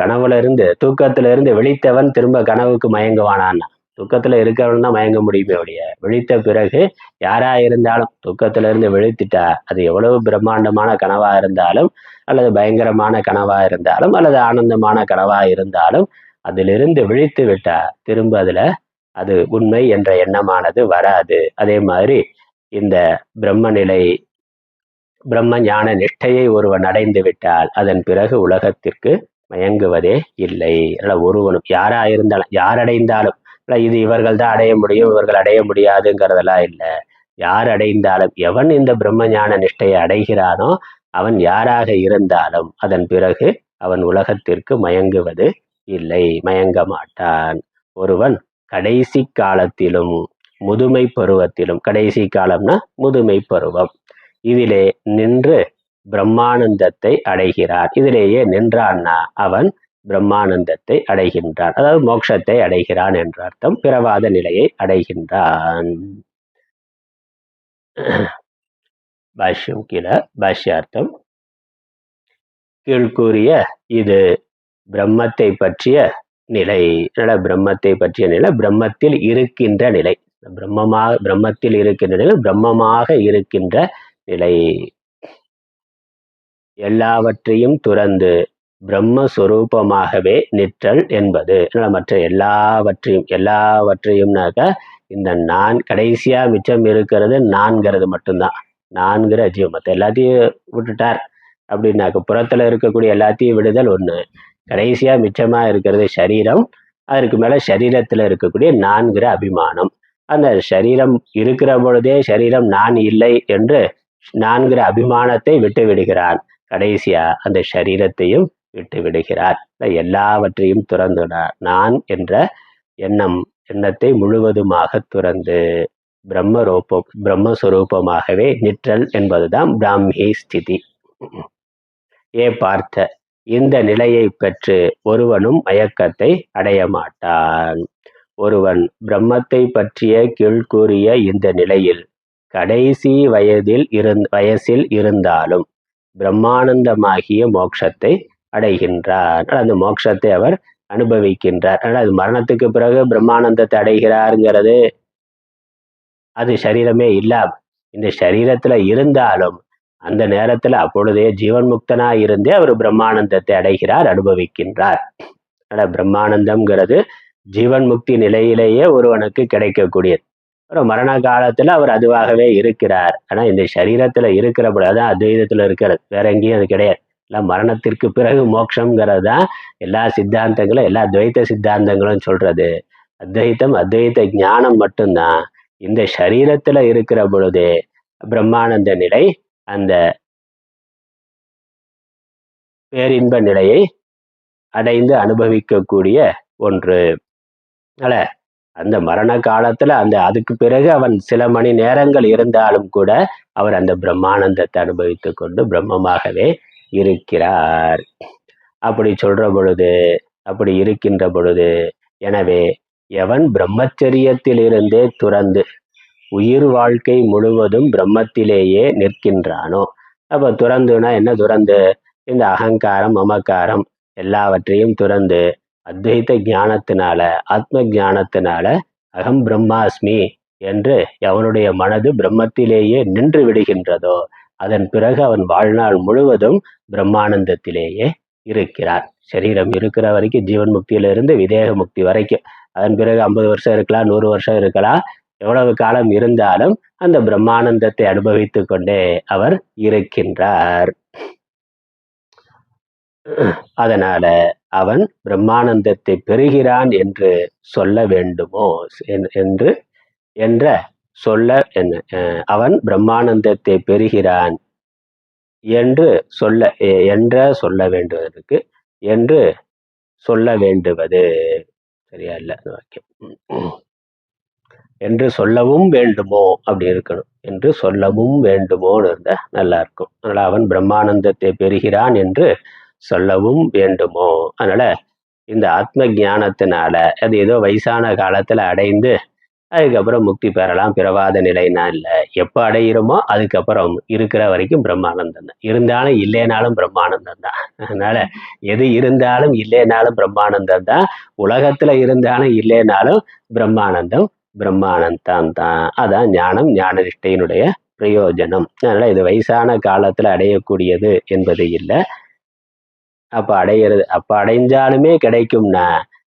கனவுல இருந்து, தூக்கத்துல இருந்து விழித்தவன் திரும்ப கனவுக்கு மயங்குவானான்னா? துக்கத்துல இருக்கிறவன் தான் மயங்க முடியுமே ஒழிய, விழித்த பிறகு யாரா இருந்தாலும் துக்கத்துல இருந்து விழித்துட்டா அது எவ்வளவு பிரம்மாண்டமான கனவா இருந்தாலும், அல்லது பயங்கரமான கனவா இருந்தாலும், அல்லது ஆனந்தமான கனவா இருந்தாலும், அதிலிருந்து விழித்து விட்டா திரும்ப அதுல அது உண்மை என்ற எண்ணமானது வராது. அதே மாதிரி இந்த பிரம்ம நிலை, பிரம்ம ஞான நிஷ்டையை ஒருவன் அடைந்து விட்டால் அதன் பிறகு உலகத்திற்கு மயங்குவதே இல்லை. ஒருவனும் யாரா இருந்தாலும், யார் அடைந்தாலும், இது இவர்கள் தான் அடைய முடியும், இவர்கள் அடைய முடியாதுங்கிறதெல்லாம் இல்லை. யார் அடைந்தாலும், எவன் இந்த பிரம்ம ஞான நிஷ்டையை அடைகிறானோ அவன் யாராக இருந்தாலும் அதன் பிறகு அவன் உலகத்திற்கு மயங்குவது இல்லை, மயங்க மாட்டான். ஒருவன் கடைசி காலத்திலும் முதுமை பருவத்திலும், கடைசி காலம்னா முதுமை பருவம், இதிலே நின்று பிரம்மானந்தத்தை அடைகிறான். இதிலேயே நின்றான்னா அவன் பிரம்மானந்தத்தை அடைகின்றான், அதாவது மோட்சத்தை அடைகிறான் என்ற அர்த்தம். பிறவாத நிலையை அடைகின்றான். பாஷ்யம் கீழே பாஷ்யார்த்தம். கீழ்கூறிய இது பிரம்மத்தை பற்றிய நிலை. பிரம்மத்தை பற்றிய நிலை, பிரம்மத்தில் இருக்கின்ற நிலை, பிரம்மத்தில் இருக்கின்ற நிலை, பிரம்மமாக இருக்கின்ற நிலை. எல்லாவற்றையும் துறந்து பிரம்மஸ்வரூபமாகவே நிற்றல் என்பது. மற்ற எல்லாவற்றையும்னாக்க இந்த நான் கடைசியா மிச்சம் இருக்கிறது நான்கிறது மட்டும்தான். நான்கிற ஜீவம், மற்ற எல்லாத்தையும் விட்டுட்டார் அப்படின்னாக்க புறத்துல இருக்கக்கூடிய எல்லாத்தையும் விடுதல் ஒண்ணு. கடைசியா மிச்சமா இருக்கிறது சரீரம். அதற்கு மேல சரீரத்துல இருக்கக்கூடிய நான்கிற அபிமானம். அந்த சரீரம் இருக்கிற பொழுதே சரீரம் நான் இல்லை என்று நான்கிற அபிமானத்தை விட்டு விடுகிறான். கடைசியா அந்த சரீரத்தையும் விட்டு விடுகிறார். எல்லாவற்றையும் துறந்துனார். நான் என்ற எண்ணத்தை முழுவதுமாக துறந்து பிரம்மஸ்வரூபமாகவே நிற்றல் என்பதுதான் பிராமி ஸ்திதி. பார்த்த இந்த நிலையை பெற்று ஒருவனும் மயக்கத்தை அடைய மாட்டான். ஒருவன் பிரம்மத்தை பற்றிய கீழ்கூறிய இந்த நிலையில் கடைசி வயசில் இருந்தாலும் பிரம்மானந்தமாகிய மோட்சத்தை அடைகின்றார். அந்த மோட்சத்தை அவர் அனுபவிக்கின்றார். அது மரணத்துக்கு பிறகு பிரம்மானந்தத்தை அடைகிறாருங்கிறது அது சரீரமே இல்லாம இந்த சரீரத்துல இருந்தாலும் அந்த நேரத்துல அப்பொழுதே ஜீவன் முக்தனா இருந்தே அவர் பிரம்மானந்தத்தை அடைகிறார், அனுபவிக்கின்றார். பிரம்மானந்தம்ங்கிறது ஜீவன் முக்தி நிலையிலேயே ஒருவனுக்கு கிடைக்கக்கூடியது. மரண காலத்துல அவர் அதுவாகவே இருக்கிறார். ஆனா இந்த சரீரத்துல இருக்கிறபடி அதான் அத்வைதத்துல இருக்கிறது, வேற எங்கேயும் அது கிடையாது. மரணத்திற்கு பிறகு மோட்சம்ங்கிறது தான் எல்லா சித்தாந்தங்களும், எல்லா துவைத்த சித்தாந்தங்களும் சொல்றது. அத்வைத்த ஞானம் மட்டும்தான் இந்த சரீரத்துல இருக்கிற பொழுதே பிரம்மானந்த நிலை, அந்த பேரின்ப நிலையை அடைந்து அனுபவிக்கக்கூடிய ஒன்று. அந்த மரண காலத்துல அதுக்கு பிறகு அவன் சில மணி நேரங்கள் இருந்தாலும் கூட அவர் அந்த பிரம்மானந்தத்தை அனுபவித்து கொண்டு பிரம்மமாகவே இருக்கிறார். அப்படி சொல்ற பொழுது, அப்படி இருக்கின்ற பொழுது, எனவே எவன் பிரம்மச்சரியத்தில் இருந்தே துறந்து உயிர் வாழ்க்கை முழுவதும் பிரம்மத்திலேயே நிற்கின்றானோ, அப்ப துறந்துனா என்ன? துறந்து இந்த அகங்காரம் மமக்காரம் எல்லாவற்றையும் துறந்து அத்வைத ஞானத்தினால, ஆத்ம ஞானத்தினால அகம் பிரம்மாஸ்மி என்று எவனுடைய மனது பிரம்மத்திலேயே நின்று விடுகின்றதோ அதன் பிறகு அவன் வாழ்நாள் முழுவதும் பிரம்மானந்தத்திலேயே இருக்கிறார். சரீரம் இருக்கிற வரைக்கும் ஜீவன் முக்தியிலிருந்து விதேக முக்தி வரைக்கும், அதன் பிறகு 50 வருஷம் இருக்கலாம், 100 வருஷம் இருக்கலாம், எவ்வளவு காலம் இருந்தாலும் அந்த பிரம்மானந்தத்தை அனுபவித்து கொண்டே அவர் இருக்கின்றார். அதனால அவன் பிரம்மானந்தத்தை பெறுகிறான் என்று சொல்ல வேண்டுமோ என்ற சொல்ல என்ன, அவன் பிரம்மானந்தத்தை பெறுகிறான் என்று சொல்ல வேண்டுவதற்கு என்று சொல்ல வேண்டுவது சரியா இல்லை வாக்கியம். என்று சொல்லவும் வேண்டுமோ அப்படி இருக்கணும். என்று சொல்லவும் வேண்டுமோன்னு இருந்தா நல்லா இருக்கும். அதனால அவன் பிரம்மானந்தத்தை பெறுகிறான் என்று சொல்லவும் வேண்டுமோ. அதனால இந்த ஆத்ம ஞானத்தினால அது ஏதோ வயசான காலத்துல அடைந்து அதுக்கப்புறம் முக்தி பெறலாம். பிறவாத நிலைன்னா இல்லை. எப்போ அடையிறோமோ அதுக்கப்புறம் இருக்கிற வரைக்கும் பிரம்மானந்தம் தான். இருந்தாலும் இல்லைனாலும் பிரம்மானந்தம் தான். அதனால எது இருந்தாலும் இல்லைனாலும் பிரம்மானந்தம் தான். உலகத்துல இருந்தாலும் இல்லைனாலும் பிரம்மானந்தம் பிரம்மானந்தம் தான். அதான் ஞானம், ஞான நிஷ்டையினுடைய பிரயோஜனம். அதனால இது வயசான காலத்துல அடையக்கூடியது என்பது இல்லை. அப்ப அடைஞ்சாலுமே கிடைக்கும்னா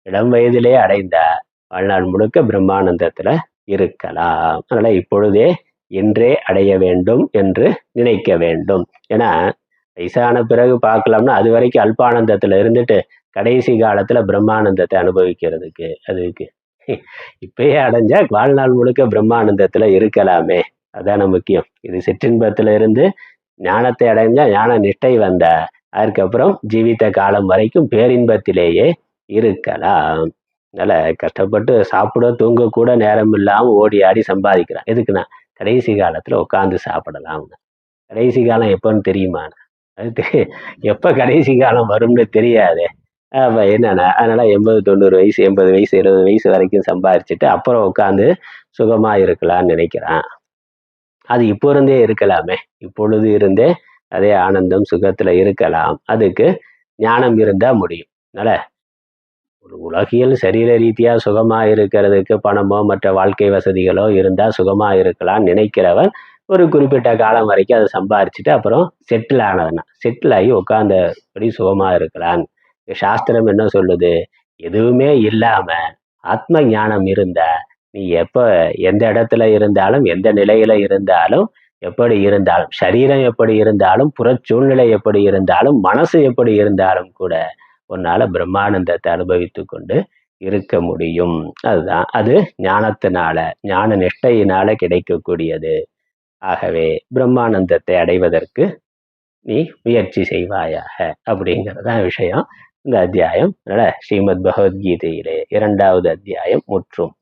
இளம் வயதிலே அடைந்தா வாழ்நாள் முழுக்க பிரம்மானந்தத்துல இருக்கலாம். அதனால இப்பொழுதே இன்றே அடைய வேண்டும் என்று நினைக்க வேண்டும். ஏன்னா வயசான பிறகு பார்க்கலாம்னா அது வரைக்கும் அல்பானந்தத்துல இருந்துட்டு கடைசி காலத்துல பிரம்மானந்தத்தை அனுபவிக்கிறதுக்கு அதுக்கு இப்பயே அடைஞ்சா வாழ்நாள் முழுக்க பிரம்மானந்தத்துல இருக்கலாமே. அதான முக்கியம். இது சிற்றின்பத்துல இருந்து ஞானத்தை அடைஞ்சா ஞான நிஷ்டை வந்தா அதுக்கப்புறம் ஜீவித்த காலம் வரைக்கும் பேரின்பத்திலேயே இருக்கலாம். அதனால கஷ்டப்பட்டு சாப்பிட தூங்க கூட நேரம் இல்லாம ஓடி ஆடி சம்பாதிக்கிறான். எதுக்குன்னா கடைசி காலத்துல உட்காந்து சாப்பிடலாம். கடைசி காலம் எப்போன்னு தெரியுமா? அது எப்ப கடைசி காலம் வரும்னு தெரியாது. அப்ப என்னன்னா அதனால 80 90 வயசு 80 வயசு 70 வயசு வரைக்கும் சம்பாதிச்சுட்டு அப்புறம் உட்காந்து சுகமா இருக்கலாம்னு நினைக்கிறான். அது இப்போ இருந்தே இருக்கலாமே. இப்பொழுது இருந்தே அதே ஆனந்தம் சுகத்துல இருக்கலாம். அதுக்கு ஞானம் இருந்தா முடியும். அதனால ஒரு உலகியல் சரீர ரீதியா சுகமா இருக்கிறதுக்கு பணமோ மற்ற வாழ்க்கை வசதிகளோ இருந்தா சுகமா இருக்கலாம்னு நினைக்கிறவன் ஒரு குறிப்பிட்ட காலம் வரைக்கும் அதை சம்பாரிச்சுட்டு அப்புறம் செட்டில் ஆகி உட்கார்ந்தபடி சுகமா இருக்கலாம். சாஸ்திரம் என்ன சொல்லுது? எதுவுமே இல்லாம ஆத்ம ஞானம் இருந்தா நீ எப்ப எந்த இடத்துல இருந்தாலும் எந்த நிலையில இருந்தாலும் எப்படி இருந்தாலும் சரீரம் எப்படி இருந்தாலும் புற சூழ்நிலை எப்படி இருந்தாலும் மனசு எப்படி இருந்தாலும் கூட உன்னால பிரம்மானந்தத்தை அனுபவித்து கொண்டு இருக்க முடியும். அதுதான் அது ஞானத்தினால ஞான நிஷ்டையினால கிடைக்கக்கூடியது. ஆகவே பிரம்மானந்தத்தை அடைவதற்கு நீ முயற்சி செய்வாயாக அப்படிங்கிறதான் விஷயம் இந்த அத்தியாயம். அதனால ஸ்ரீமத் பகவத்கீதையிலே 2வது அத்தியாயம் முற்றும்.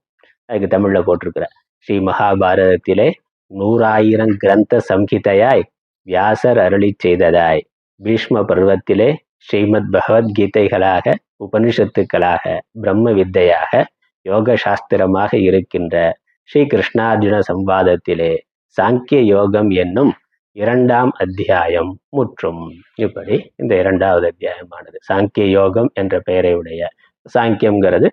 அதுக்கு தமிழ்ல போட்டிருக்கிற ஸ்ரீ மகாபாரதத்திலே 100,000 கிரந்த சம்ஹிதையாய் வியாசர் அருளி செய்ததாய் பீஷ்ம பருவத்திலே ஸ்ரீமத் பகவத்கீதைகளாக உபனிஷத்துக்களாக பிரம்ம வித்தையாக யோக சாஸ்திரமாக இருக்கின்ற ஸ்ரீ கிருஷ்ணார்ஜுன சம்வாதத்திலே சாங்கிய யோகம் என்னும் 2ஆம் அத்தியாயம் முற்றும். இப்படி இந்த 2வது அத்தியாயமானது சாங்கிய யோகம் என்ற பெயரை உடைய சாங்கியம்ங்கிறது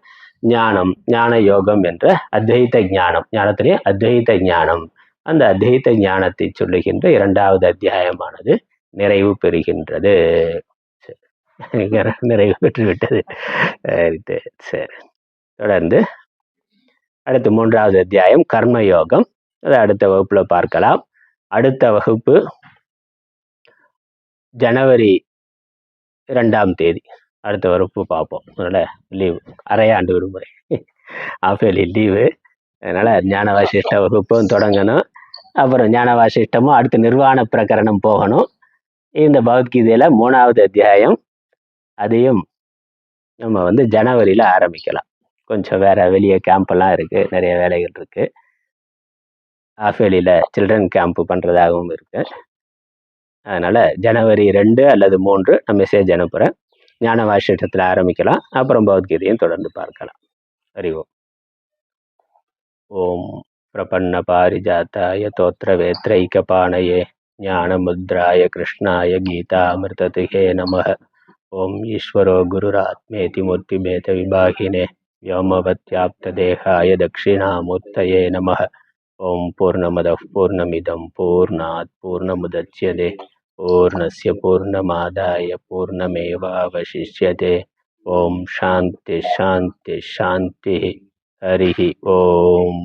ஞானம், ஞான யோகம் என்ற அத்வைத ஞானம், ஞானத்திலே அத்வைத ஞானம், அந்த அத்வைத ஞானத்தை சொல்லுகின்ற 2வது அத்தியாயமானது நிறைவு பெறுகின்றது. நிறைவு பெற்று விட்டது. சரி, தொடர்ந்து அடுத்து 3வது அத்தியாயம் கர்மயோகம். அதை அடுத்த வகுப்புல பார்க்கலாம். அடுத்த வகுப்பு ஜனவரி 2ஆம் தேதி அடுத்த வகுப்பு பார்ப்போம். அதனால லீவு, அரையாண்டு விடுமுறை, ஆஃபேலி லீவு. அதனால ஞான வாசிஷ்ட வகுப்பும் தொடங்கணும். அப்புறம் ஞான வாசிஷ்டமும் அடுத்து நிர்வாண பிரகரணம் போகணும். இந்த பகவத்கீதையில 3வது அத்தியாயம் அதையும் நம்ம ஜனவரியில ஆரம்பிக்கலாம். கொஞ்சம் வேற வெளியே கேம்ப்லாம் இருக்கு, நிறைய வேலைகள் இருக்கு. ஆஃபேலியில சில்ட்ரன் கேம்ப் பண்றதாகவும் இருக்கு. அதனால ஜனவரி 2 அல்லது 3 நான் மெசேஜ் அனுப்புறேன். ஞான வாசிஷ்டத்துல ஆரம்பிக்கலாம். அப்புறம் பகவத்கீதையும் தொடர்ந்து பார்க்கலாம். ஹரி ஓம். ஓம் பிரபன்ன பாரிஜாத்தாய தோத்திர வேத்ரைகபாணயே ஞானமுத்ராய கிருஷ்ணாய கீதாமிர்ததிஹே நமः. ஓம் ஈஸ்வரோ குருராத்மேதி மூர்த்திபேத விபாகினே व्योमवत्याप्तदेहाय दक्षिणामूर्तये नमः. ओम पूर्णमदः पूर्णमिदं पूर्णात् पूर्णमुदच्यते पूर्णस्य पूर्णमादाय पूर्णमेवावशिष्यते. ओम शांति शांति शांति. हरि ओम.